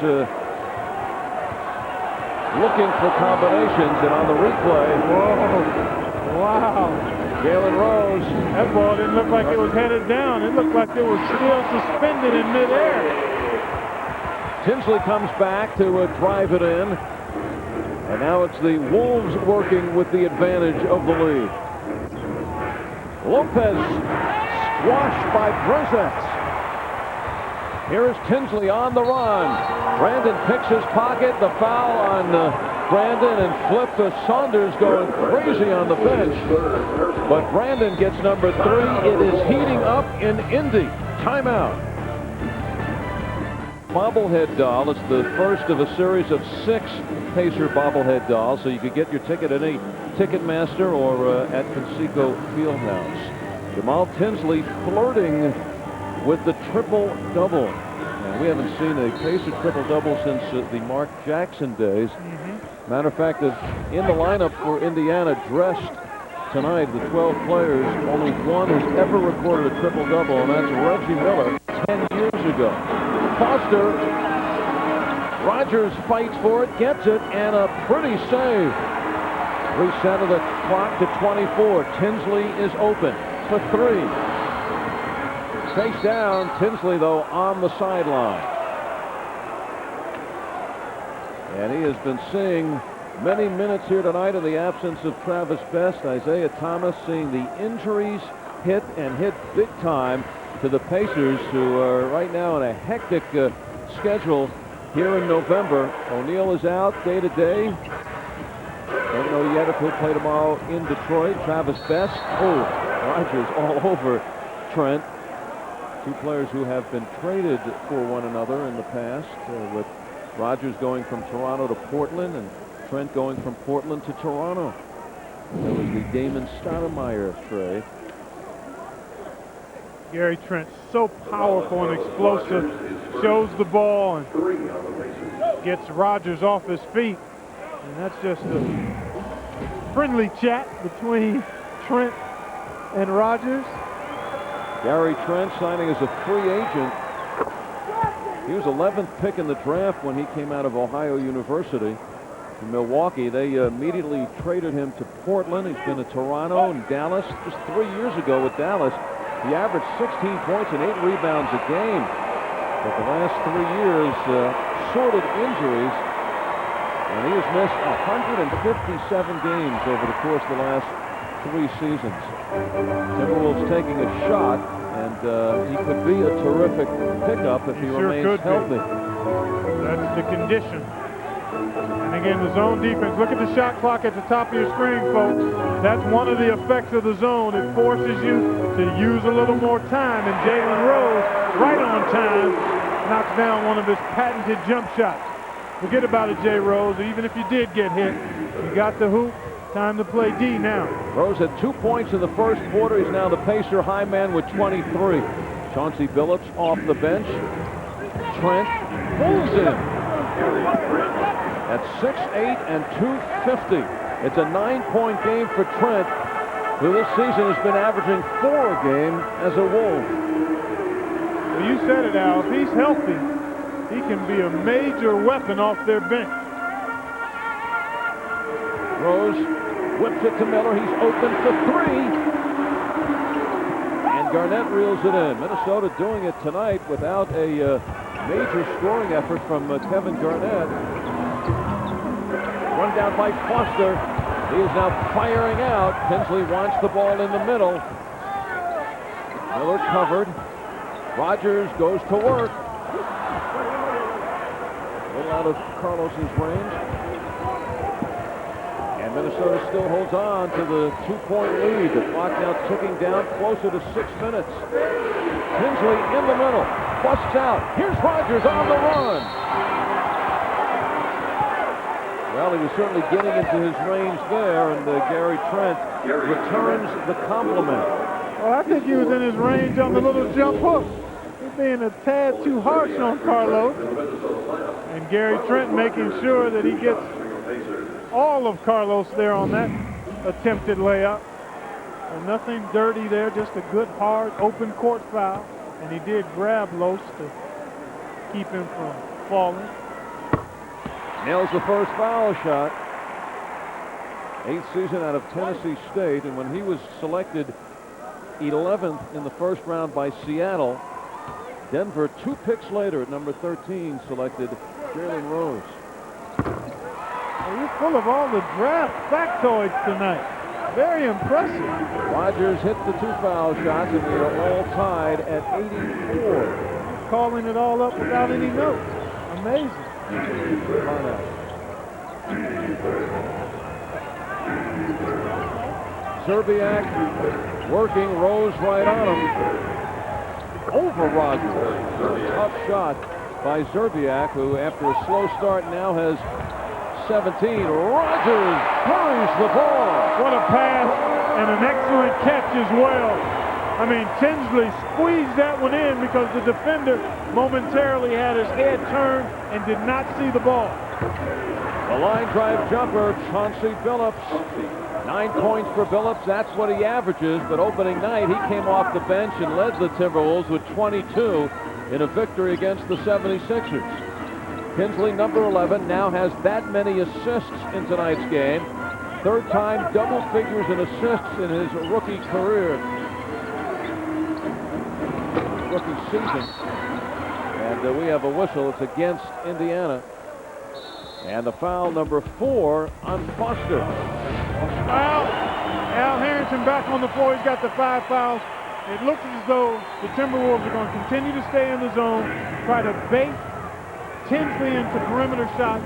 looking for combinations, and on the replay, whoa, wow. Jalen Rose. That ball didn't look like it was headed down. It looked like it was still suspended in midair. Tinsley comes back to drive it in. And now it's the Wolves working with the advantage of the lead. Lopez squashed by Brezec. Here is Tinsley on the run. Brandon picks his pocket. The foul on Brandon, and flip to Saunders going crazy on the bench. But Brandon gets number 3. It is heating up in Indy. Timeout. Bobblehead doll. It's the first of a series of 6 Pacer bobblehead dolls, so you could get your ticket at any Ticketmaster or at Conseco Fieldhouse. Jamal Tinsley flirting with the triple-double. And we haven't seen a Pacer triple-double since the Mark Jackson days. Matter of fact, in the lineup for Indiana dressed tonight, the 12 players, only one has ever recorded a triple-double, and that's Reggie Miller 10 years ago. Foster, Rogers fights for it, gets it, and a pretty save Reset of the clock to 24. Tinsley is open for 3. Chase down. Tinsley, though, on the sideline. And he has been seeing many minutes here tonight in the absence of Travis Best. Isaiah Thomas seeing the injuries hit big time to the Pacers, who are right now in a hectic schedule here in November. O'Neal is out day to day. Don't know yet if he'll play tomorrow in Detroit. Travis Best. Oh, Rogers all over Trent. Two players who have been traded for one another in the past, with Rogers going from Toronto to Portland and Trent going from Portland to Toronto. That was the Damon Stoudemire trade. Gary Trent, so powerful and explosive, shows the ball and gets Rogers off his feet. And that's just a friendly chat between Trent and Rogers. Gary Trent signing as a free agent. He was 11th pick in the draft when he came out of Ohio University. In Milwaukee, they immediately traded him to Portland. He's been to Toronto and Dallas. Just 3 years ago with Dallas, he averaged 16 points and 8 rebounds a game. But the last 3 years, sordid injuries, and he has missed 157 games over the course of the last 3 seasons. Timberwolves taking a shot, and he could be a terrific pickup if he remains healthy. That's the condition. And again, the zone defense. Look at the shot clock at the top of your screen, folks. That's one of the effects of the zone. It forces you to use a little more time, and Jalen Rose, right on time, knocks down one of his patented jump shots. Forget about it, Jay Rose. Even if you did get hit, you got the hoop. Time to play D now. Rose had 2 points in the first quarter. He's now the Pacer high man with 23. Chauncey Billups off the bench. Trent pulls in at 6'8" and 250. It's a 9-point game for Trent, who this season has been averaging 4 a game as a Wolf. Well, you said it, Al. If he's healthy, he can be a major weapon off their bench. Rose whips it to Miller. He's open for 3. And Garnett reels it in. Minnesota doing it tonight without a major scoring effort from Kevin Garnett. Run down by Foster. He is now firing out. Tinsley wants the ball in the middle. Miller covered. Rogers goes to work. A little out of Carlos's range. And Minnesota still holds on to the 2-point lead. The clock now ticking down closer to 6 minutes. Tinsley in the middle. Busts out. Here's Rogers on the run. Well, he was certainly getting into his range there, and Gary Trent returns the compliment. Well, I think he was in his range on the little jump hook. He's being a tad too harsh on Carlos. And Gary Trent making sure that he gets all of Carlos there on that attempted layup. And nothing dirty there, just a good, hard, open court foul. And he did grab Los to keep him from falling. Nails the first foul shot. 8th season out of Tennessee State, and when he was selected 11th in the first round by Seattle, Denver 2 picks later at number 13 selected Jalen Rose. Well, you're full of all the draft factoids tonight. Very impressive. Rogers hit the 2 foul shots, and they are all tied at 84. You're calling it all up without any notes. Amazing. Zerbiak working, Rose right on him. Over Rogers. Tough shot by Zerbiak, who after a slow start now has 17. Rogers buries the ball. What a pass and an excellent catch as well. I mean, Tinsley squeezed that one in because the defender momentarily had his head turned and did not see the ball. The line drive jumper, Chauncey Billups. 9 points for Billups. That's what he averages. But opening night, he came off the bench and led the Timberwolves with 22 in a victory against the 76ers. Tinsley, number 11, now has that many assists in tonight's game. Third time double figures in assists in his rookie career. Rookie season. And we have a whistle. It's against Indiana. And the foul number 4 on Foster. Foul. Al Harrington back on the floor. He's got the 5 fouls. It looks as though the Timberwolves are going to continue to stay in the zone, try to bait Tinsley into perimeter shots.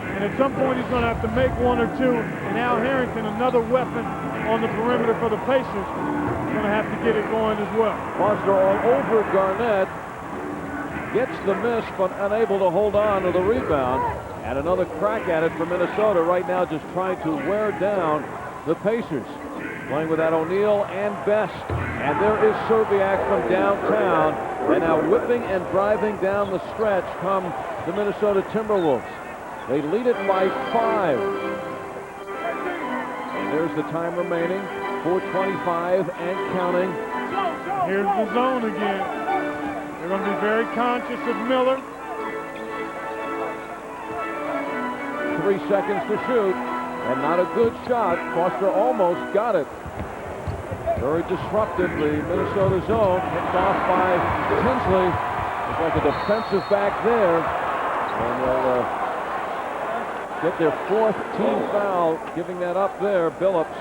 And at some point, he's going to have to make 1 or 2. And Al Harrington, another weapon on the perimeter for the Pacers, is going to have to get it going as well. Foster all over Garnett. Gets the miss, but unable to hold on to the rebound. And another crack at it for Minnesota right now, just trying to wear down the Pacers. Playing with that O'Neal and Best. And there is Serbiak from downtown. And now whipping and driving down the stretch come the Minnesota Timberwolves. They lead it by 5. And there's the time remaining. 4:25 and counting. Here's the zone again. They're going to be very conscious of Miller. 3 seconds to shoot. And not a good shot. Foster almost got it. Very disruptive, the Minnesota zone. Picked off by Tinsley. Looks like a defensive back there. And they'll get their 4th team foul, giving that up there. Billups.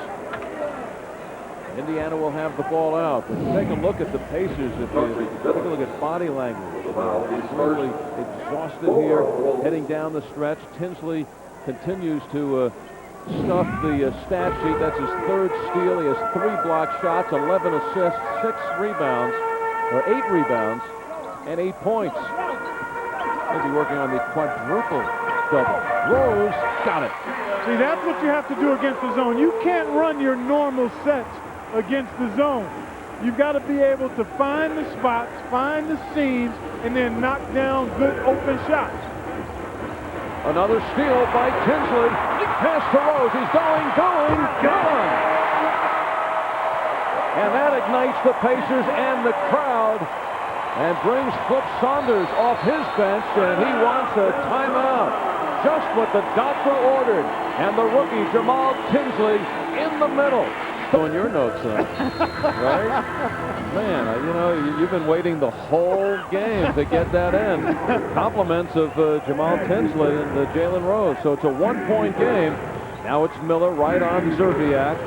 Indiana will have the ball out. But take a look at the Pacers. If you take a look at body language, really exhausted here, heading down the stretch. Tinsley continues to stuff the stat sheet. That's his 3rd steal. He has 3 block shots, 11 assists, 6 rebounds, or 8 rebounds, and 8 points. He'll be working on the quadruple double. Rose got it. See, that's what you have to do against the zone. You can't run your normal sets against the zone. You've got to be able to find the spots, find the seams, and then knock down good open shots. Another steal by Tinsley. Pass to Rose. He's going, gone! And that ignites the Pacers and the crowd and brings Flip Saunders off his bench, and he wants a timeout. Just what the doctor ordered. And the rookie, Jamal Tinsley, in the middle. On your notes, right? Man, you know, you've been waiting the whole game to get that in. Compliments of Jamal Tinsley and Jalen Rose. So it's a 1-point game. Now it's Miller right on Zerbiak.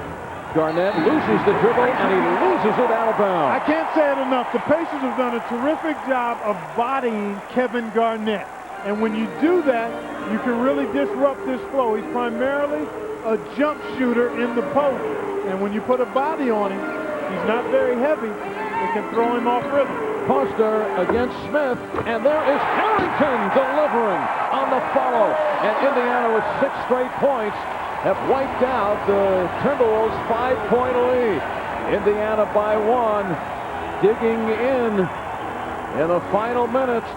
Garnett loses the dribble, and he loses it out of bounds. I can't say it enough. The Pacers have done a terrific job of bodying Kevin Garnett. And when you do that, you can really disrupt this flow. He's primarily a jump shooter in the post. And when you put a body on him, he's not very heavy. It can throw him off rhythm. Foster against Smith, and there is Harrington delivering on the follow. And Indiana with 6 straight points have wiped out the Timberwolves' 5-point lead. Indiana by 1, digging in the final minutes.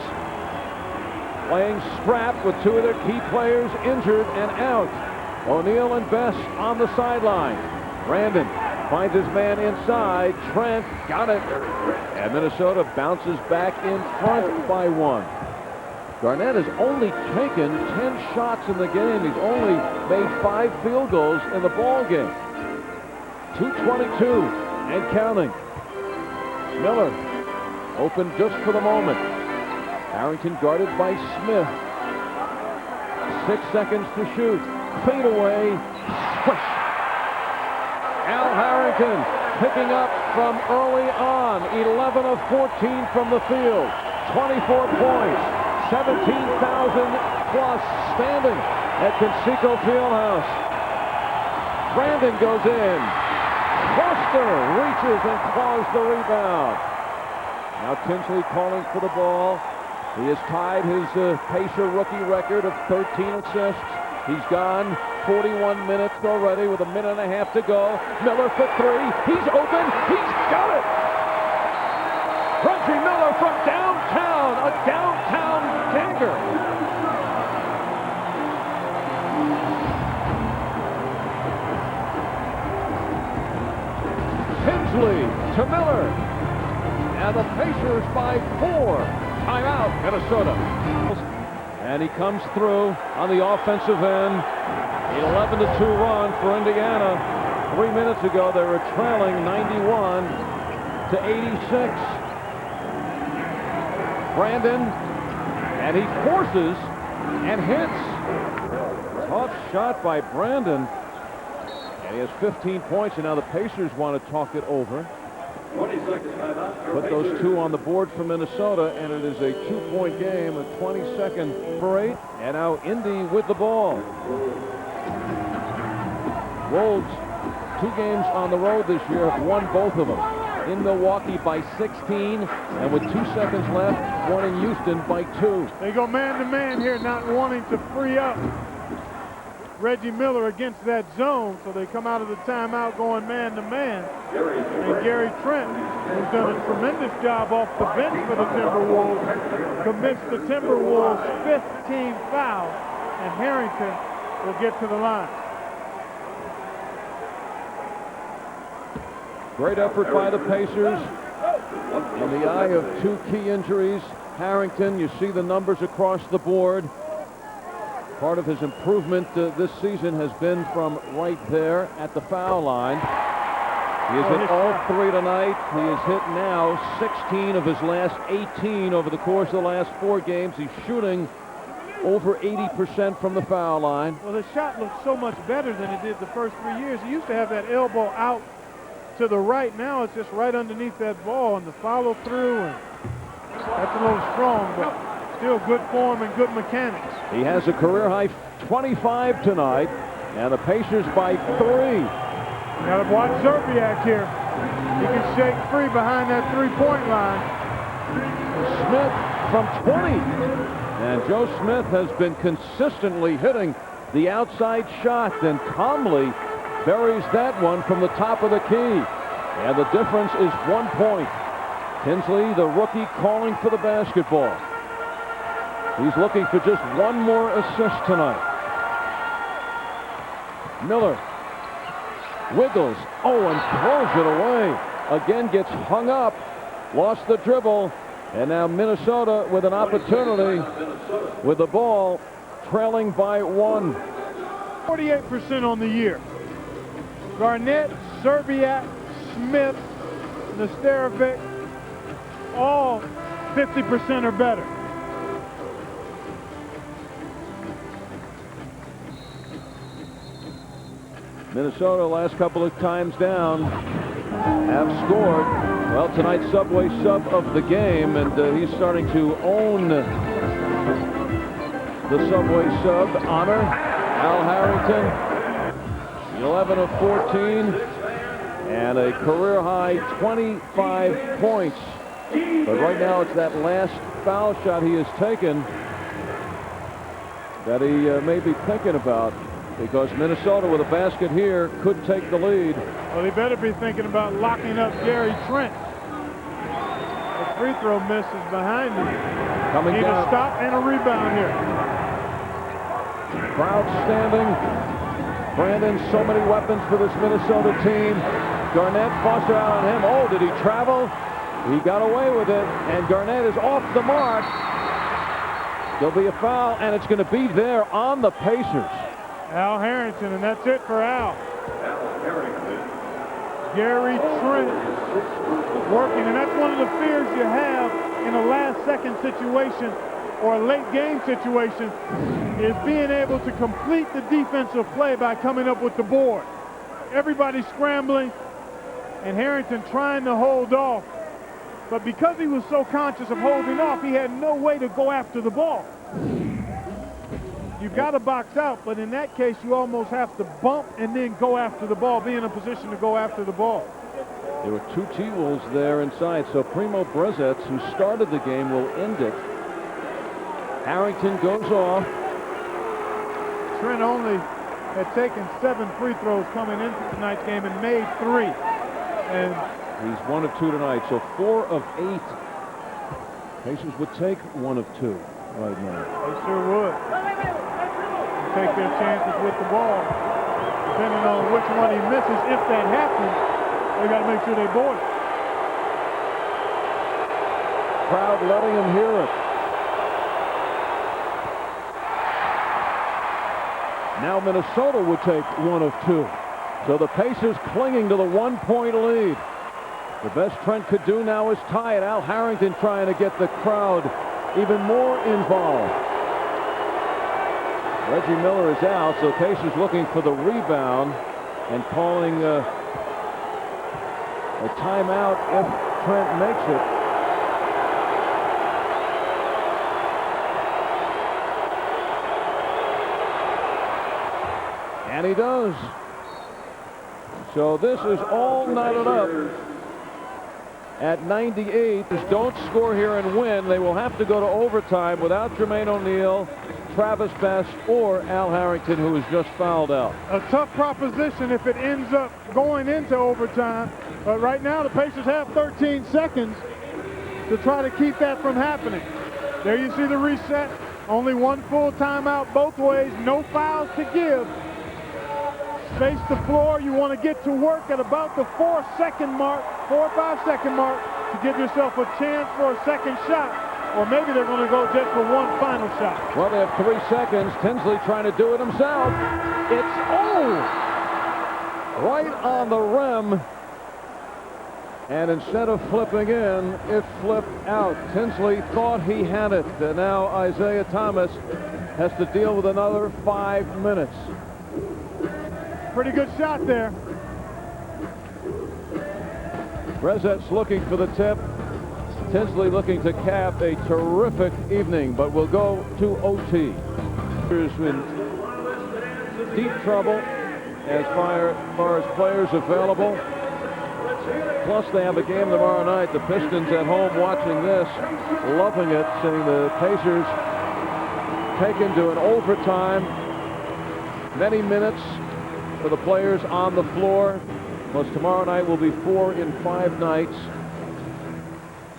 Playing strap with 2 of their key players injured and out. O'Neal and Best on the sideline. Brandon finds his man inside. Trent got it. And Minnesota bounces back in front by 1. Garnett has only taken 10 shots in the game. He's only made 5 field goals in the ball game. 2:22 and counting. Miller open just for the moment. Harrington guarded by Smith. 6 seconds to shoot. Fade away. Swish. Al Harrington picking up from early on. 11 of 14 from the field. 24 points. 17,000 plus standing at Conseco Fieldhouse. Brandon goes in. Foster reaches and claws the rebound. Now Tinsley calling for the ball. He has tied his Pacer rookie record of 13 assists. He's gone 41 minutes already with 1.5 minutes to go. Miller for 3. He's open. He's got it. Reggie Miller from downtown. A downtown dagger. Tinsley to Miller. And the Pacers by 4. Timeout, Minnesota. And he comes through on the offensive end. An 11-2 run for Indiana. 3 minutes ago, they were trailing 91-86. Brandon, and he forces and hits. Tough shot by Brandon. And he has 15 points, and now the Pacers want to talk it over. Put those two on the board for Minnesota, and it is a 2-point game, a 22nd for 8. And now Indy with the ball. Wolves, 2 games on the road this year, have won both of them. In Milwaukee by 16, and with 2 seconds left, one in Houston by 2. They go man-to-man here, not wanting to free up Reggie Miller against that zone, so they come out of the timeout going man-to-man. And Gary Trent, who's done a tremendous job off the bench for the Timberwolves, commits the Timberwolves' 5th team foul, and Harrington will get to the line. Great effort by the Pacers. In the eye of 2 key injuries, Harrington, you see the numbers across the board. Part of his improvement this season has been from right there at the foul line. He has hit all 3 tonight. He has hit now 16 of his last 18 over the course of the last 4 games. He's shooting over 80% from the foul line. Well, his shot looks so much better than it did the first 3 years. He used to have that elbow out to the right. Now it's just right underneath that ball, and the follow through, and that's a little strong, but still good form and good mechanics. He has a career high 25 tonight, and the Pacers by 3. You got to watch Zerbiak here. He can shake free behind that 3-point line. Smith from 20, and Joe Smith has been consistently hitting the outside shot, and calmly buries that one from the top of the key, and the difference is 1 point. Tinsley, the rookie, calling for the basketball. He's looking for just 1 more assist tonight. Miller wiggles, and throws it away. Again gets hung up, lost the dribble, and now Minnesota with an opportunity with the ball, trailing by 1. 48% on the year. Garnett, Zerbiak, Smith, Nesterovic, all 50% or better. Minnesota, last couple of times down, have scored. Well, tonight's Subway sub of the game, and he's starting to own the Subway sub honor. Al Harrington, 11 of 14, and a career-high 25 points. But right now, it's that last foul shot he has taken that he may be thinking about, because Minnesota, with a basket here, could take the lead. Well, he better be thinking about locking up Gary Trent. The free throw miss is behind him. Coming Need down. a stop and a rebound here. Crowd standing. Brandon, so many weapons for this Minnesota team. Garnett, Foster out on him. Oh, did he travel? He got away with it, and Garnett is off the mark. There'll be a foul, and it's going to be there on the Pacers. Al Harrington, and that's it for Al. Gary Trent working, and that's one of the fears you have in a last-second situation or a late-game situation, is being able to complete the defensive play by coming up with the board. Everybody's scrambling, and Harrington trying to hold off. But because he was so conscious of holding off, he had no way to go after the ball. You've got to box out, but in that case, you almost have to bump and then go after the ball, be in a position to go after the ball. There were 2 T-Wolves there inside, so Primo Brezets, who started the game, will end it. Harrington goes off. Trent only had taken 7 free throws coming into tonight's game and made 3. And he's 1 of 2 tonight, so 4 of 8. Pacers would take 1 of 2 right now. They sure would. Take their chances with the ball. Depending on which one he misses, if that happens, they got to make sure they board it. Crowd letting him hear it. Now Minnesota would take one of two. So the Pacers clinging to the 1-point lead. The best Trent could do now is tie it. Al Harrington trying to get the crowd even more involved. Reggie Miller is out, so Pacers looking for the rebound and calling a timeout if Trent makes it. And he does. So this is all knotted up at 98. Just don't score here and win. They will have to go to overtime without Jermaine O'Neal, Travis Best, or Al Harrington, who was just fouled out. A tough proposition if it ends up going into overtime. But right now the Pacers have 13 seconds to try to keep that from happening. There you see the reset. Only one full timeout both ways. No fouls to give. Space the floor. You want to get to work at about the 4 or 5 second mark to give yourself a chance for a second shot. Or maybe they're going to go just for one final shot. Well, they have 3 seconds. Tinsley trying to do it himself. It's right on the rim. And instead of flipping in, it flipped out. Tinsley thought he had it. And now Isaiah Thomas has to deal with another 5 minutes. Pretty good shot there. Brezet's looking for the tip. Tinsley looking to cap a terrific evening, but will go to OT. Here's in deep trouble as far as players available. Plus, they have a game tomorrow night. The Pistons at home watching this, loving it, seeing the Pacers taken to an overtime. Many minutes for the players on the floor. Plus, tomorrow night will be 4 in 5 nights.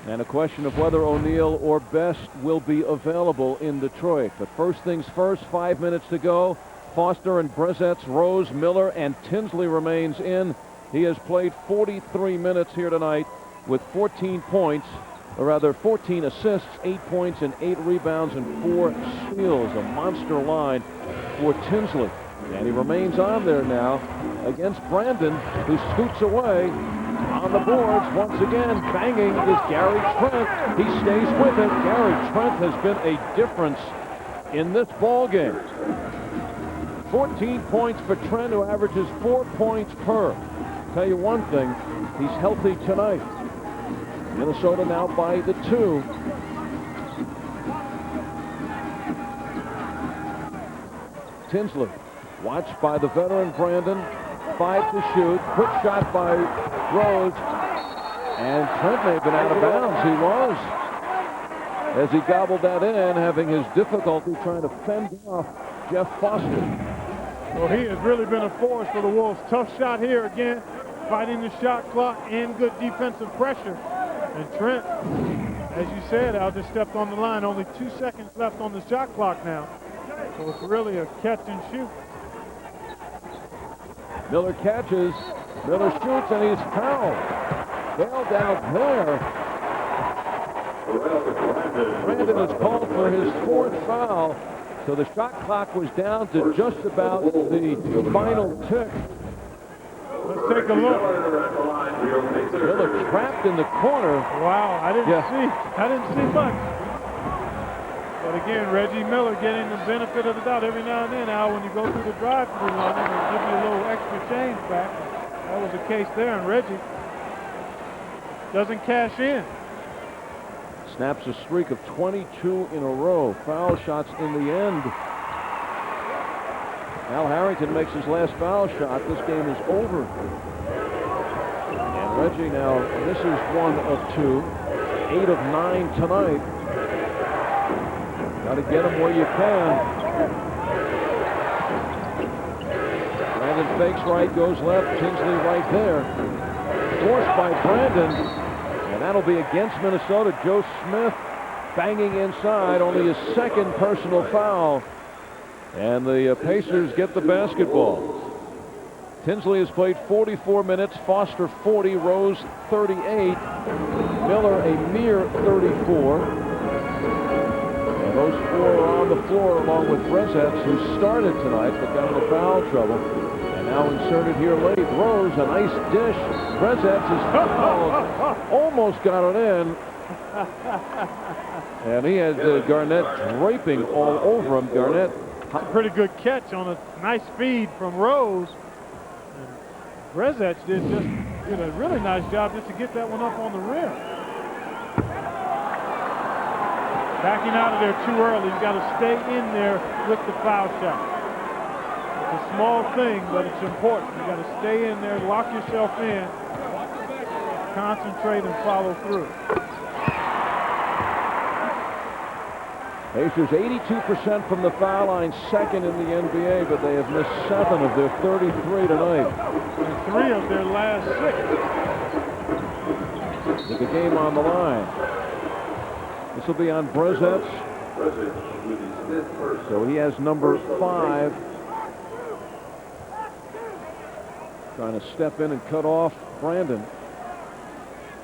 And a question of whether O'Neal or Best will be available in Detroit. But first things first, 5 minutes to go. Foster and Brezet's, Rose, Miller, and Tinsley remains in. He has played 43 minutes here tonight with 14 points, or rather 14 assists, 8 points, and 8 rebounds, and 4 steals. A monster line for Tinsley. And he remains on there now against Brandon, who scoots away. On the boards, once again, banging is Gary Trent. He stays with it. Gary Trent has been a difference in this ball game. 14 points for Trent, who averages 4 points per. Tell you one thing, he's healthy tonight. Minnesota now by the 2. Tinsley, watched by the veteran Brandon. 5 to shoot. Quick shot by Rose. And Trent may have been out of bounds. He was. As he gobbled that in, having his difficulty trying to fend off Jeff Foster. Well, he has really been a force for the Wolves. Tough shot here again. Fighting the shot clock and good defensive pressure. And Trent, as you said, Al just stepped on the line. Only 2 seconds left on the shot clock now. So it's really a catch and shoot. Miller catches, Miller shoots, and he's fouled. Bailed out there. Brandon is called for his 4th foul. So the shot clock was down to just about the final tick. Let's take a look. Miller trapped in the corner. Wow, I didn't see much. But again, Reggie Miller getting the benefit of the doubt every now and then. Al, when you go through the drive-through line, they'll give you a little extra change back. That was the case there, and Reggie doesn't cash in. Snaps a streak of 22 in a row. Foul shots in the end. Al Harrington makes his last foul shot. This game is over. And Reggie now, this is 1 of 2. 8 of 9 tonight. Got to get him where you can. Brandon fakes right, goes left. Tinsley right there. Forced by Brandon. And that'll be against Minnesota. Joe Smith banging inside. Only his 2nd personal foul. And the Pacers get the basketball. Tinsley has played 44 minutes. Foster 40. Rose 38. Miller a mere 34. Those four are on the floor along with Brezets, who started tonight but got into foul trouble. And now inserted here late. Rose, a nice dish. Brezets is almost got it in. And he had Garnett draping all over him. Garnett. Pretty good catch on a nice feed from Rose. And Brezets did a really nice job just to get that one up on the rim. Backing out of there too early. You got to stay in there with the foul shot. It's a small thing, but it's important. You got to stay in there, lock yourself in, concentrate, and follow through. Pacers 82% from the foul line, second in the NBA, but they have missed 7 of their 33 tonight. And 3 of their last 6. With the game on the line. This will be on Brezets. So he has number 5. Trying to step in and cut off Brandon.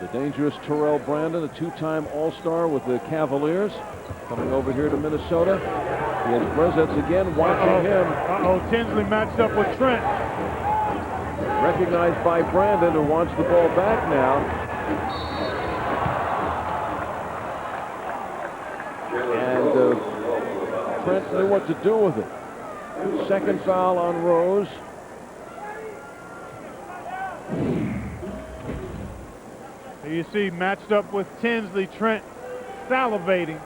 The dangerous Terrell Brandon, a 2-time All-Star with the Cavaliers, coming over here to Minnesota. He has Brezets again, watching him. Tinsley matched up with Trent. Recognized by Brandon, who wants the ball back now. And Trent knew what to do with it. Second foul on Rose. You see, matched up with Tinsley, Trent salivating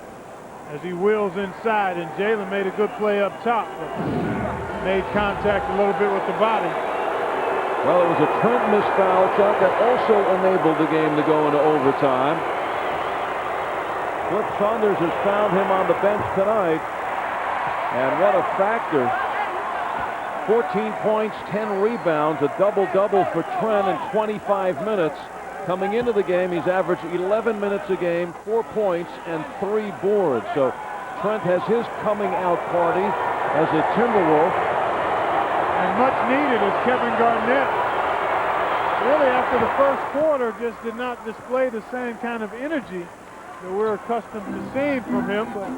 as he wheels inside, and Jalen made a good play up top, but made contact a little bit with the body. Well, it was a Trent missed foul shot that also enabled the game to go into overtime. Cliff Saunders has found him on the bench tonight, and what a factor. 14 points, 10 rebounds, a double-double for Trent in 25 minutes. Coming into the game, he's averaged 11 minutes a game, 4 points, and 3 boards. So Trent has his coming-out party as a Timberwolf. And much needed as Kevin Garnett, really after the first quarter, just did not display the same kind of energy that we're accustomed to seeing from him. But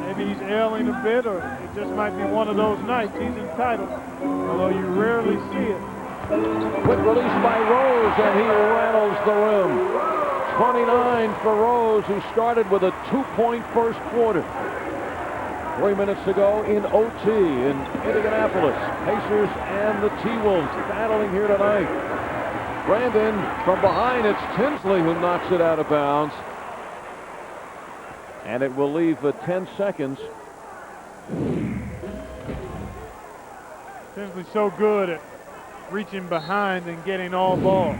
maybe he's ailing a bit, or it just might be one of those nights. He's entitled, although you rarely see it. Quick release by Rose, and he rattles the rim. 29 for Rose, who started with a 2-point first quarter. 3 minutes to go in OT in Indianapolis. Pacers and the T-Wolves battling here tonight. Brandon from behind. It's Tinsley who knocks it out of bounds. And it will leave 10 seconds. Tinsley's so good at reaching behind and getting all ball.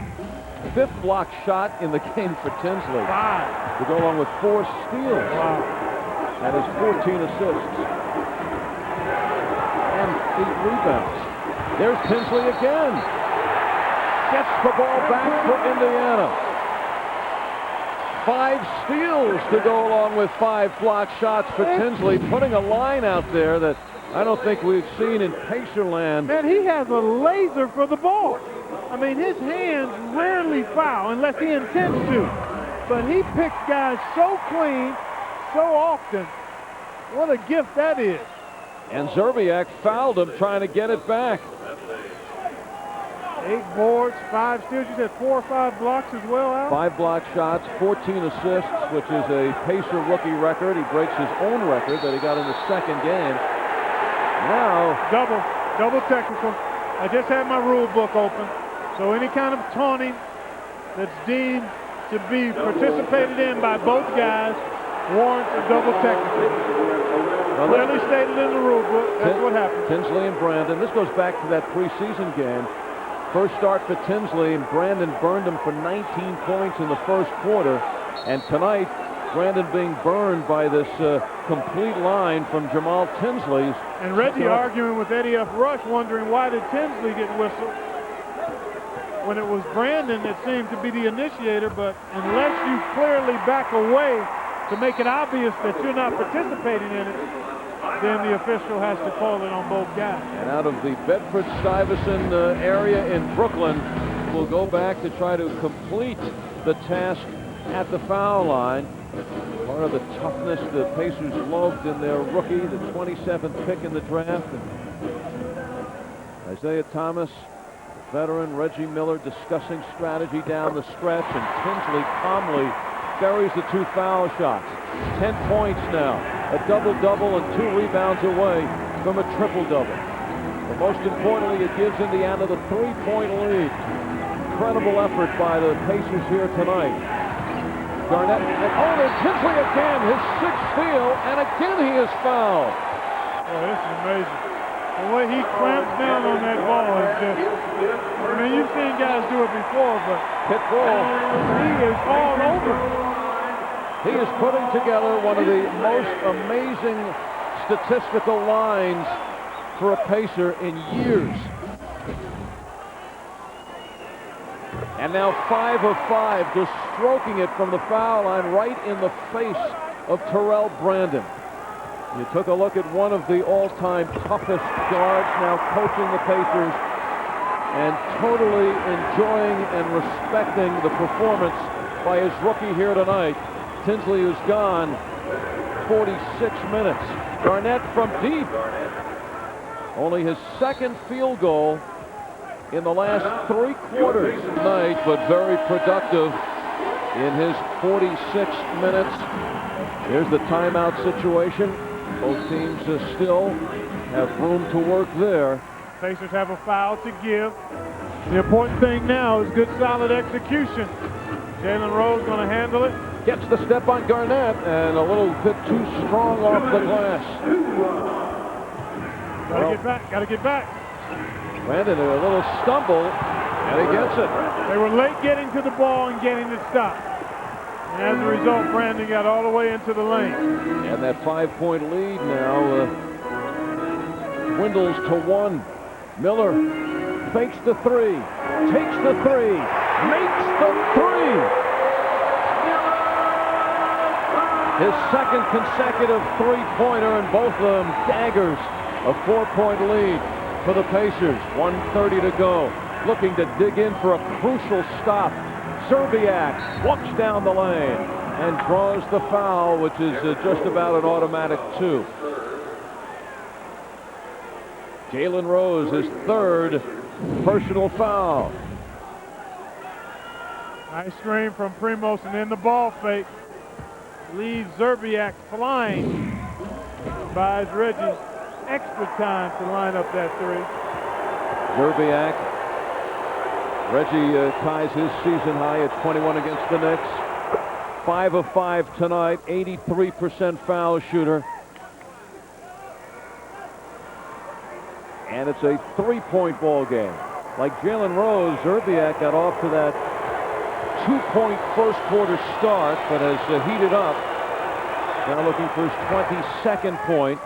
5th block shot in the game for Tinsley. 5. To go along with 4 steals. Wow. And his 14 assists. And 8 rebounds. There's Tinsley again. Gets the ball back for Indiana. 5 steals to go along with 5 block shots for Tinsley, putting a line out there that I don't think we've seen in Pacerland. Man, he has a laser for the ball. I mean, his hands rarely foul unless he intends to. But he picks guys so clean, so often. What a gift that is. And Zerbiak fouled him trying to get it back. 8 boards, 5 steals. You said 4 or 5 blocks as well, Al? 5 block shots, 14 assists, which is a Pacer rookie record. He breaks his own record that he got in the second game. Now, double technical. I just had my rule book open. So any kind of taunting that's deemed to be participated in by both guys warrants a double technical. Clearly stated in the rule book. That's what happened. Tinsley and Brandon. This goes back to that preseason game. First start for Tinsley, and Brandon burned him for 19 points in the first quarter. And tonight, Brandon being burned by this complete line from Jamal Tinsley's. And Reggie arguing with Eddie F. Rush, wondering why did Tinsley get whistled when it was Brandon that seemed to be the initiator. But unless you clearly back away to make it obvious that you're not participating in it, then the official has to call it on both guys. And out of the Bedford-Stuyvesant area in Brooklyn, we'll go back to try to complete the task at the foul line. Part of the toughness the Pacers loved in their rookie, the 27th pick in the draft. And Isaiah Thomas, veteran Reggie Miller discussing strategy down the stretch, and Tinsley calmly buries the 2 foul shots. 10 points now, a double-double and 2 rebounds away from a triple-double. But most importantly, it gives Indiana the 3-point lead. Incredible effort by the Pacers here tonight. Garnett, and there's Tinsley again, his 6th steal, and again he is fouled. Oh, this is amazing. The way he clamps down on that ball is just, I mean, you've seen guys do it before, but Pick roll. he is all over. He is putting together one of the most amazing statistical lines for a Pacer in years. And now 5 of 5, just stroking it from the foul line right in the face of Terrell Brandon. You took a look at one of the all-time toughest guards now coaching the Pacers and totally enjoying and respecting the performance by his rookie here tonight. Tinsley is gone 46 minutes. Garnett from deep. Only his 2nd field goal in the last 3 quarters tonight, but very productive in his 46 minutes. Here's the timeout situation. Both teams still have room to work there. Pacers have a foul to give. The important thing now is good, solid execution. Jalen Rose going to handle it. Gets the step on Garnett, and a little bit too strong off the glass. Got to get back. Brandon a little stumble, and he gets it. They were late getting to the ball and getting the stop. And as a result, Brandon got all the way into the lane. And that 5-point lead now dwindles to 1. Miller fakes the 3, takes the 3, makes the 3. His 2nd consecutive 3-pointer, and both of them daggers. A 4-point lead for the Pacers. 1:30 to go. Looking to dig in for a crucial stop. Zerbiak walks down the lane and draws the foul, which is just about an automatic 2. Jalen Rose, his 3rd personal foul. Nice screen from Primos, and then the ball fake leaves Zerbiak flying. Buys Reggie extra time to line up that 3. Zerbiak. Reggie ties his season high at 21 against the Knicks. 5 of 5 tonight, 83% foul shooter. And it's a 3-point ball game. Like Jalen Rose, Zerbiak got off to that 2-point first quarter start, but has heated up. Now looking for his 22nd point.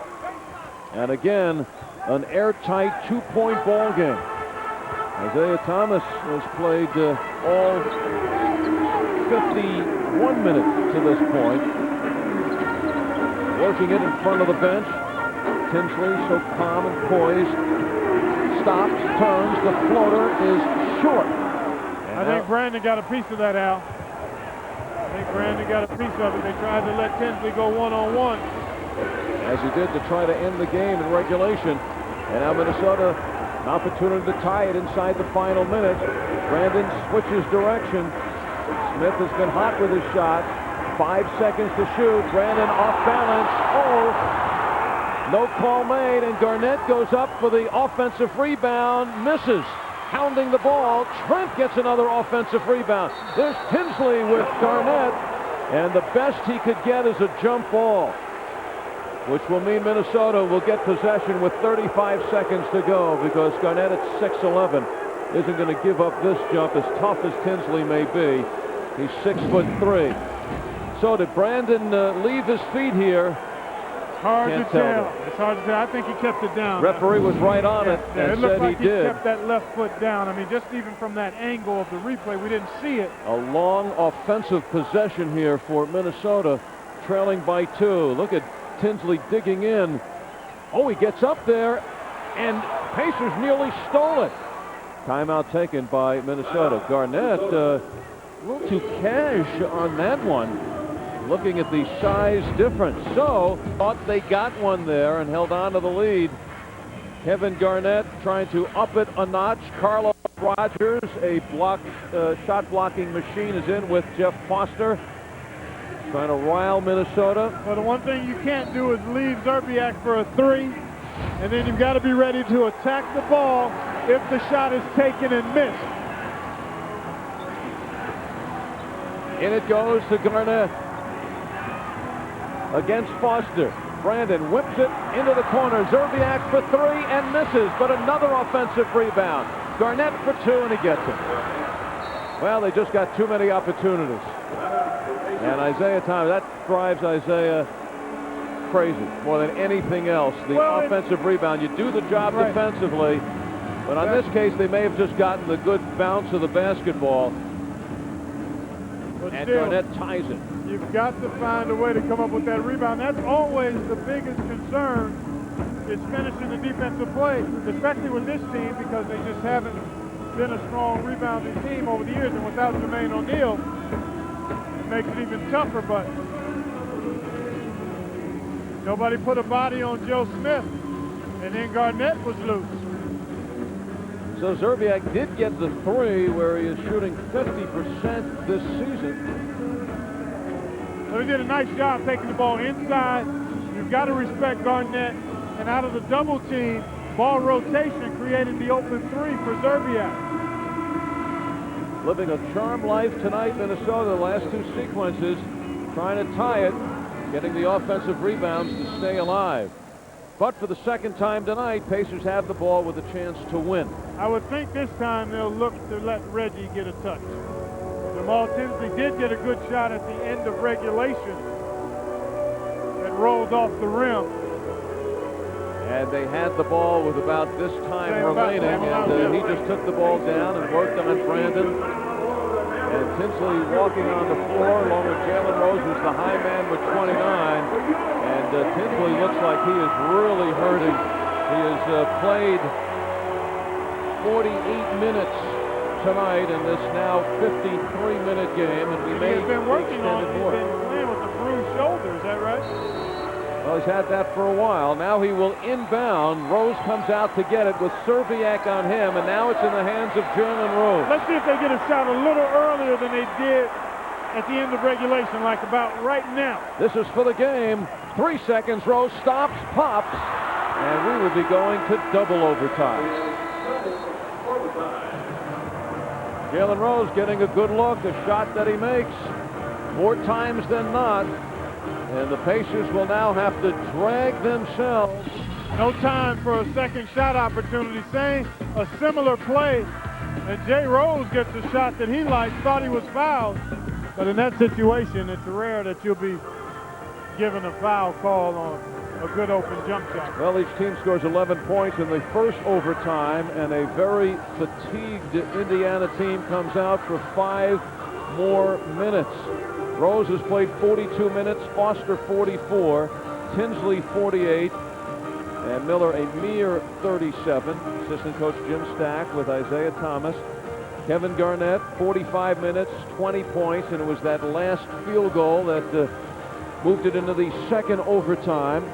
And again, an airtight 2-point ball game. Isaiah Thomas has played all 51 minutes to this point. Working it in front of the bench. Tinsley so calm and poised. Stops, turns, the floater is short. I think Brandon got a piece of that, Al. I think Brandon got a piece of it. They tried to let Tinsley go one-on-one. As he did to try to end the game in regulation. And now Minnesota, an opportunity to tie it inside the final minute. Brandon switches direction. Smith has been hot with his shot. 5 seconds to shoot. Brandon off balance. Oh, no call made, and Garnett goes up for the offensive rebound. Misses. Hounding the ball. Trent gets another offensive rebound. There's Tinsley with Garnett, and the best he could get is a jump ball, which will mean Minnesota will get possession with 35 seconds to go, because Garnett at 6'11" isn't going to give up this jump, as tough as Tinsley may be. He's 6'3". So did Brandon leave his feet here? Hard to tell. It's hard to tell. I think he kept it down. Referee was right on it and it looked said like he did. Kept that left foot down. I mean, just even from that angle of the replay, we didn't see it. A long offensive possession here for Minnesota, trailing by 2. Look at Tinsley digging in. Oh, he gets up there, and Pacers nearly stole it. Timeout taken by Minnesota. Garnett a little too cash on that one. looking at the size difference. So, thought they got one there and held on to the lead. Kevin Garnett trying to up it a notch. Carlos Rogers, a shot blocking machine, is in with Jeff Foster. Trying to rile Minnesota. Well, the one thing you can't do is leave Zerbiak for a three, and then you've got to be ready to attack the ball if the shot is taken and missed. In it goes to Garnett against Foster. Brandon whips it into the corner. Zerbiak for three and misses, but another offensive rebound. Garnett for two, and he gets it. Well, they just got too many opportunities. And Isaiah Thomas, that drives Isaiah crazy more than anything else. The offensive rebound, you do the job defensively, but on this case, they may have just gotten the good bounce of the basketball. But and still, Garnett ties it. You've got to find a way to come up with that rebound. That's always the biggest concern, is finishing the defensive play, especially with this team, because they just haven't been a strong rebounding team over the years. And without Jermaine O'Neal, it makes it even tougher. But nobody put a body on Joe Smith, and then Garnett was loose. So Zerbiak did get the three, where he is shooting 50% this season. So he did a nice job taking the ball inside. You've got to respect Garnett. And out of the double team, ball rotation created the open three for Zerbiak. Living a charmed life tonight, Minnesota, the last two sequences, trying to tie it, getting the offensive rebounds to stay alive. But for the second time tonight, Pacers have the ball with a chance to win. I would think this time they'll look to let Reggie get a touch. Jamal Tinsley did get a good shot at the end of regulation that rolled off the rim. And they had the ball with about this time remaining, and he just took the ball down and worked on Brandon. And Tinsley walking on the floor along with Jalen Rose, who's the high man with 29. And Tinsley looks like he is really hurting. He has played 48 minutes tonight in this now 53-minute game, and we may have been working on it. He's been playing with the bruised shoulder, is that right? Well, he's had that for a while. Now he will inbound. Rose comes out to get it with Zerbiak on him, and now it's in the hands of Jalen Rose. Let's see if they get a shot a little earlier than they did at the end of regulation, like about right now. This is for the game. 3 seconds. Rose stops, pops, and we will be going to double overtime. Jalen Rose getting a good look, a shot that he makes more times than not. And the Pacers will now have to drag themselves. No time for a second shot opportunity. Same, a similar play. And Jay Rose gets a shot that he likes, thought he was fouled. But in that situation, it's rare that you'll be given a foul call on a good open jump shot. Well, each team scores 11 points in the first overtime, and a very fatigued Indiana team comes out for 5 more minutes. Rose has played 42 minutes, Foster 44, Tinsley 48, and Miller a mere 37. Assistant coach Jim Stack with Isaiah Thomas. Kevin Garnett, 45 minutes, 20 points, and it was that last field goal that moved it into the second overtime.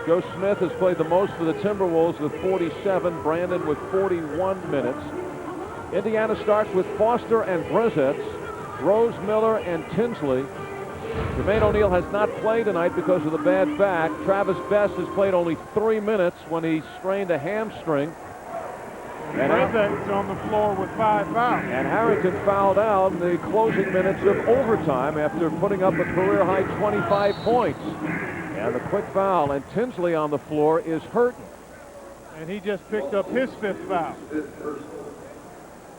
Joe Smith has played the most for the Timberwolves with 47, Brandon with 41 minutes. Indiana starts with Foster and Brezec, Rose, Miller, and Tinsley. Jermaine O'Neal has not played tonight because of the bad back. Travis Best has played only 3 minutes when he strained a hamstring. And Brezec's on the floor with 5 fouls. And Harrington fouled out in the closing minutes of overtime after putting up a career-high 25 points. And a quick foul, and Tinsley on the floor is hurting. And he just picked up his 5th foul.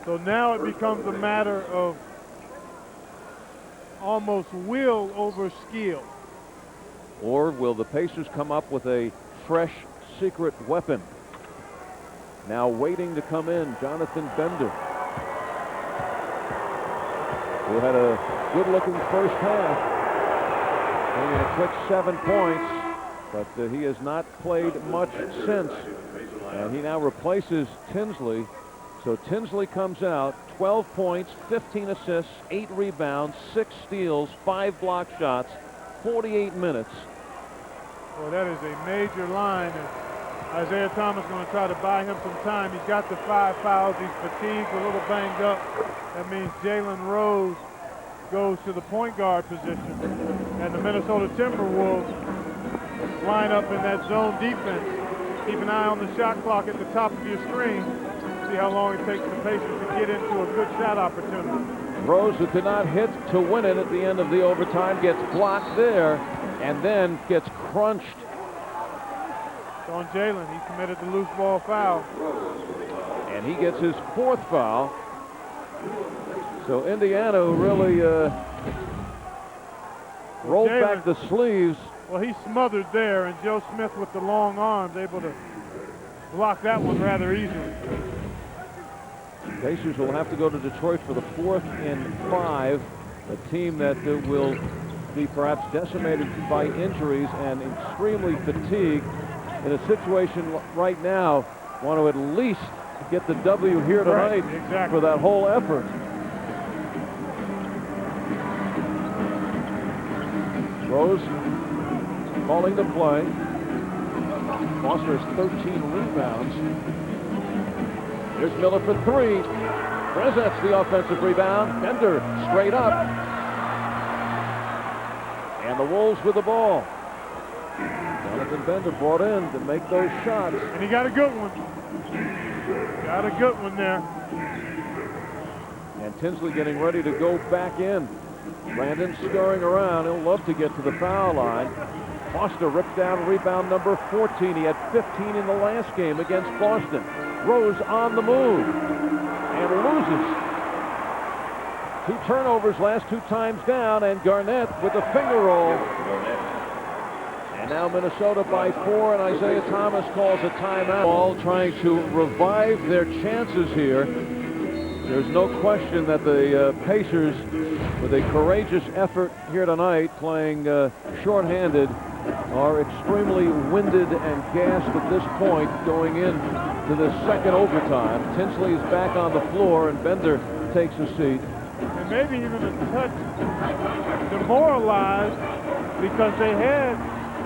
So now it becomes a matter of almost will over skill. Or will the Pacers come up with a fresh secret weapon? Now waiting to come in, Jonathan Bender, who had a good-looking first half. Only a quick 7 points, but he has not played much since. And he now replaces Tinsley So Tinsley comes out, 12 points, 15 assists, 8 rebounds, 6 steals, 5 block shots, 48 minutes. Well, that is a major line, and Isaiah Thomas going to try to buy him some time. He's got the 5 fouls. He's fatigued, a little banged up. That means Jalen Rose goes to the point guard position, and the Minnesota Timberwolves line up in that zone defense. Keep an eye on the shot clock at the top of your screen. See how long it takes the Pacers to get into a good shot opportunity. Rose, who could not hit to win it at the end of the overtime, gets blocked there and then gets crunched. It's on Jalen. He committed the loose ball foul. And he gets his 4th foul. So Indiana really rolled back the sleeves. Well, he smothered there, and Joe Smith with the long arms able to block that one rather easily. Pacers will have to go to Detroit for the 4th in 5, a team that will be perhaps decimated by injuries and extremely fatigued. In a situation right now, want to at least get the W here tonight for that whole effort. Rose calling the play. Foster has 13 rebounds. Here's Miller for 3. Brezet's the offensive rebound. Bender straight up. And the Wolves with the ball. Jonathan Bender brought in to make those shots. And he got a good one. Got a good one there. And Tinsley getting ready to go back in. Brandon scurrying around. He'll love to get to the foul line. Foster ripped down rebound number 14. He had 15 in the last game against Boston. Rose on the move and loses. 2 turnovers last 2 times down, and Garnett with a finger roll. And now Minnesota by 4, and Isaiah Thomas calls a timeout. All trying to revive their chances here. There's no question that the Pacers, with a courageous effort here tonight, playing shorthanded, are extremely winded and gassed at this point going into the 2nd overtime. Tinsley is back on the floor, and Bender takes a seat. And maybe even a touch demoralized because they had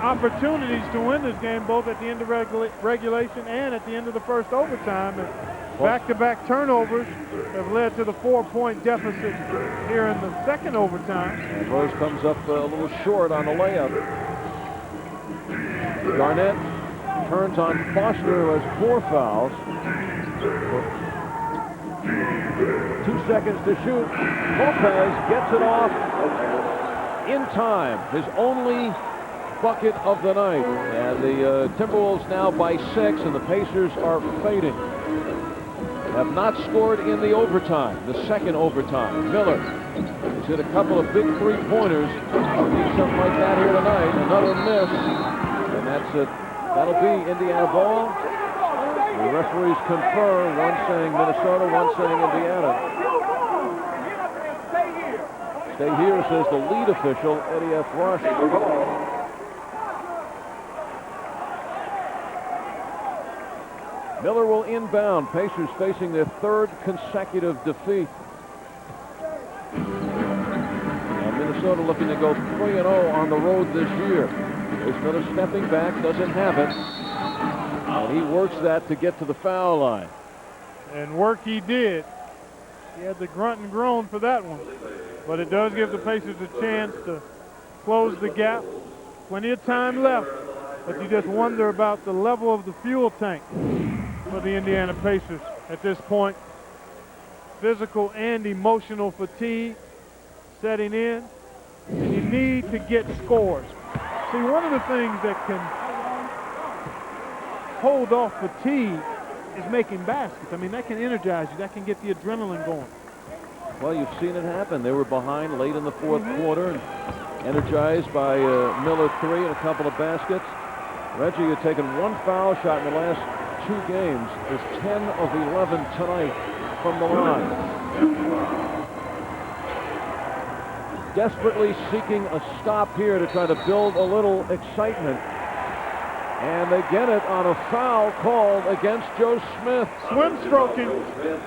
opportunities to win this game both at the end of regulation and at the end of the 1st overtime. And back-to-back turnovers have led to the 4-point deficit here in the 2nd overtime. And Rose comes up a little short on the layup. Garnett turns on Foster, who has 4 fouls. 2 seconds to shoot. Lopez gets it off in time. His only bucket of the night. And the Timberwolves now by 6, and the Pacers are fading. Have not scored in the overtime, the 2nd overtime. Miller has hit a couple of big 3-pointers. Need something like that here tonight. Another miss. And that'll be Indiana ball. The referees confer, one saying Minnesota, one saying Indiana. Stay here, says the lead official, Eddie F. Rush. Miller will inbound. Pacers facing their 3rd consecutive defeat. And Minnesota looking to go 3-0 on the road this year. There's Miller stepping back, doesn't have it. And he works that to get to the foul line. And work he did. He had the grunt and groan for that one. But it does give the Pacers a chance to close the gap. Plenty of time left. But you just wonder about the level of the fuel tank for the Indiana Pacers at this point. Physical and emotional fatigue setting in. And you need to get scores. See, one of the things that can hold off fatigue is making baskets. I mean, that can energize you. That can get the adrenaline going. Well, you've seen it happen. They were behind late in the 4th quarter and energized by Miller 3 and a couple of baskets. Reggie had taken 1 foul shot in the last 2 games. There's 10 of 11 tonight from the line. Desperately seeking a stop here to try to build a little excitement. And they get it on a foul called against Joe Smith. Swim stroking,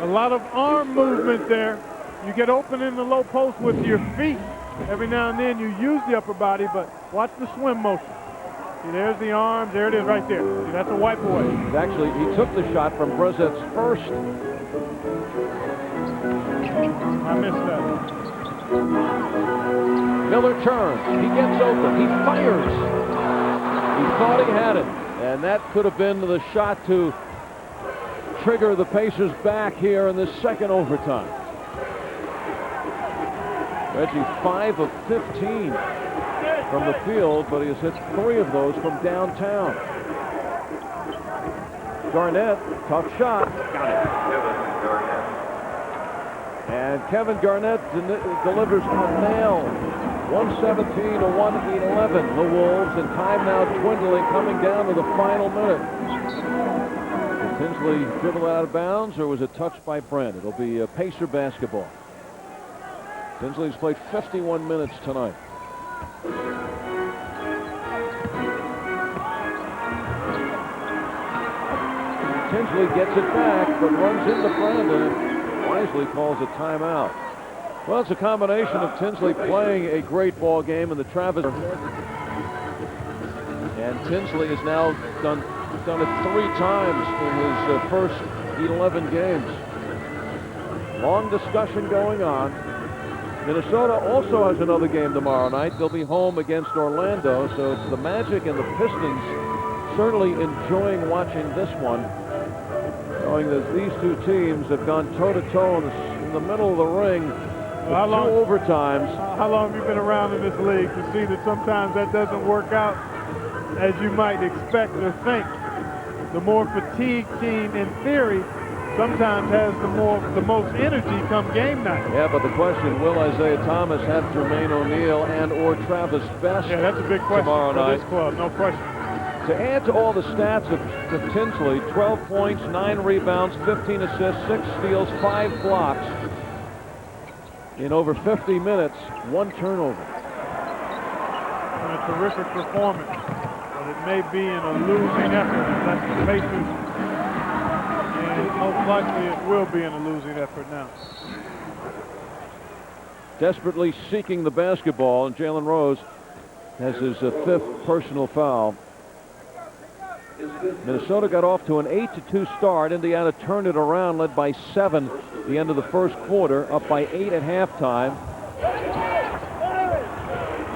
a lot of arm movement there. You get open in the low post with your feet. Every now and then you use the upper body, but watch the swim motion. See, there's the arms. There it is right there. See, that's a wipe away. Actually, he took the shot from Brezet's first. I missed that. Miller turns. He gets open. He fires. He thought he had it. And that could have been the shot to trigger the Pacers back here in this second overtime. Reggie 5 of 15 from the field, but he has hit 3 of those from downtown. Garnett, tough shot. Got it. And Kevin Garnett delivers a nail. 117 to 111. The Wolves, and time now dwindling, coming down to the final minute. Did Tinsley dribble out of bounds, or was it touched by Brent? It'll be Pacer basketball. Tinsley's played 51 minutes tonight. Tinsley gets it back, but runs into Brandon and wisely calls a timeout. Well, it's a combination of Tinsley playing a great ball game and the Travis. And Tinsley has now done it 3 times in his first 11 games. Long discussion going on. Minnesota also has another game tomorrow night. They'll be home against Orlando, so it's the Magic and the Pistons certainly enjoying watching this one, knowing that these two teams have gone toe-to-toe in the middle of the ring. Well, two overtimes. How long have you been around in this league to see that sometimes that doesn't work out as you might expect or think? The more fatigued team, in theory, sometimes has the most energy come game night. Yeah, but the question, will Isaiah Thomas have Jermaine O'Neal and or Travis Best? Yeah, that's a big question tomorrow for night. this club, no question. To add to all the stats of Tinsley, 12 points, 9 rebounds, 15 assists, 6 steals, 5 blocks. In over 50 minutes, 1 turnover. And a terrific performance, but it may be in a losing effort unless the Pacers, and most likely it will be in a losing effort now. Desperately seeking the basketball, and Jalen Rose has his 5th personal foul. Minnesota got off to an 8-2 start. Indiana turned it around, led by 7 at the end of the first quarter, up by 8 at halftime.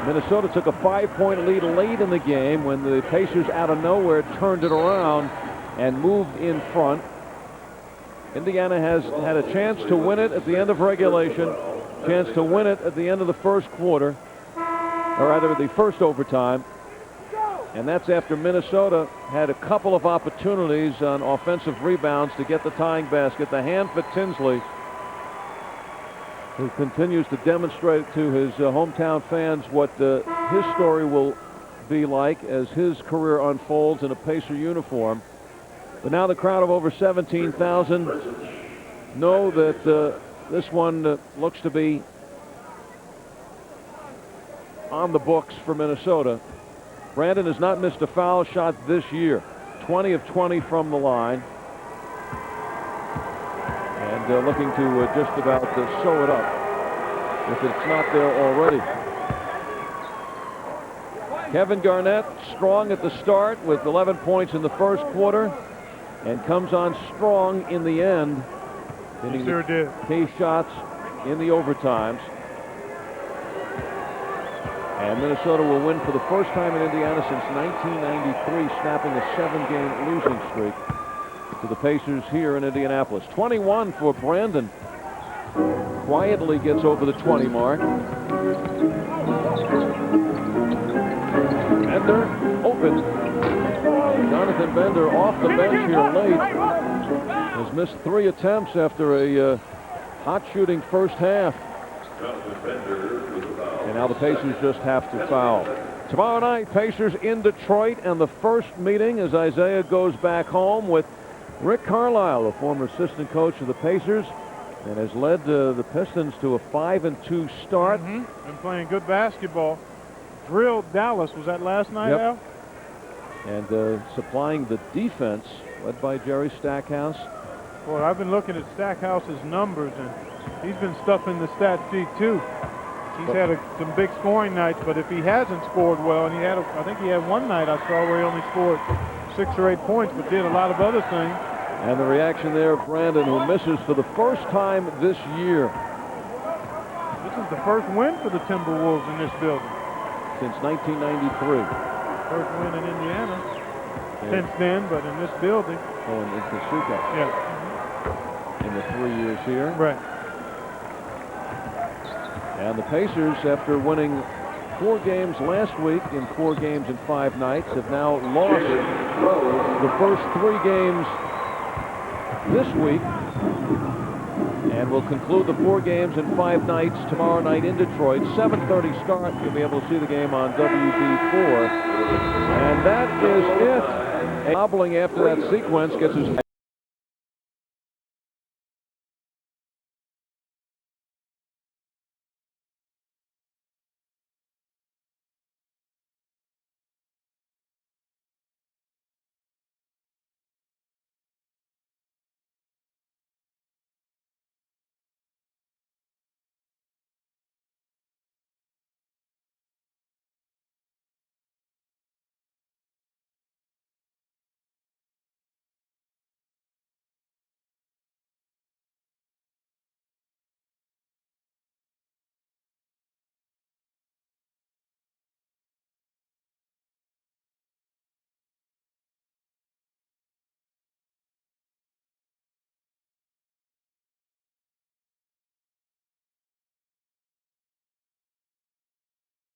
Minnesota took a 5-point lead late in the game when the Pacers out of nowhere turned it around and moved in front. Indiana has had a chance to win it at the end of regulation, chance to win it at the end of the first quarter, or rather the first overtime. And that's after Minnesota had a couple of opportunities on offensive rebounds to get the tying basket. The hand for Tinsley, who continues to demonstrate to his hometown fans what his story will be like as his career unfolds in a Pacer uniform. But now the crowd of over 17,000 know that this one looks to be on the books for Minnesota. Brandon has not missed a foul shot this year. 20 of 20 from the line. And looking to just about sew it up if it's not there already. Kevin Garnett strong at the start with 11 points in the first quarter and comes on strong in the end. He sure did. Key shots in the overtimes. And Minnesota will win for the first time in Indiana since 1993, snapping a 7-game losing streak to the Pacers here in Indianapolis. 21 for Brandon. Quietly gets over the 20 mark. Bender open. Jonathan Bender off the bench here late. Has missed 3 attempts after a hot shooting first half. And now the Pacers just have to foul. Tomorrow night, Pacers in Detroit, and the first meeting as Isaiah goes back home with Rick Carlisle, a former assistant coach of the Pacers, and has led the Pistons to a 5-2 start. And playing good basketball. Drilled Dallas. Was that last night, Yep. Al? and supplying the defense led by Jerry Stackhouse. Boy, I've been looking at Stackhouse's numbers, and he's been stuffing the stat sheet too. He's had some big scoring nights, but if he hasn't scored well, and I think he had one night I saw where he only scored 6 or 8 points, but did a lot of other things. And the reaction there of Brandon, who misses for the first time this year. This is the first win for the Timberwolves in this building. Since 1993. First win in Indiana since then, but in this building. Oh, in Kasuka. Yeah. In the 3 years here. Right. And the Pacers, after winning 4 games last week in 4 games in 5 nights, have now lost the first 3 games this week, and will conclude the 4 games in 5 nights tomorrow night in Detroit. 7:30 start. You'll be able to see the game on WB4. And that is it. Hobbling after that sequence gets his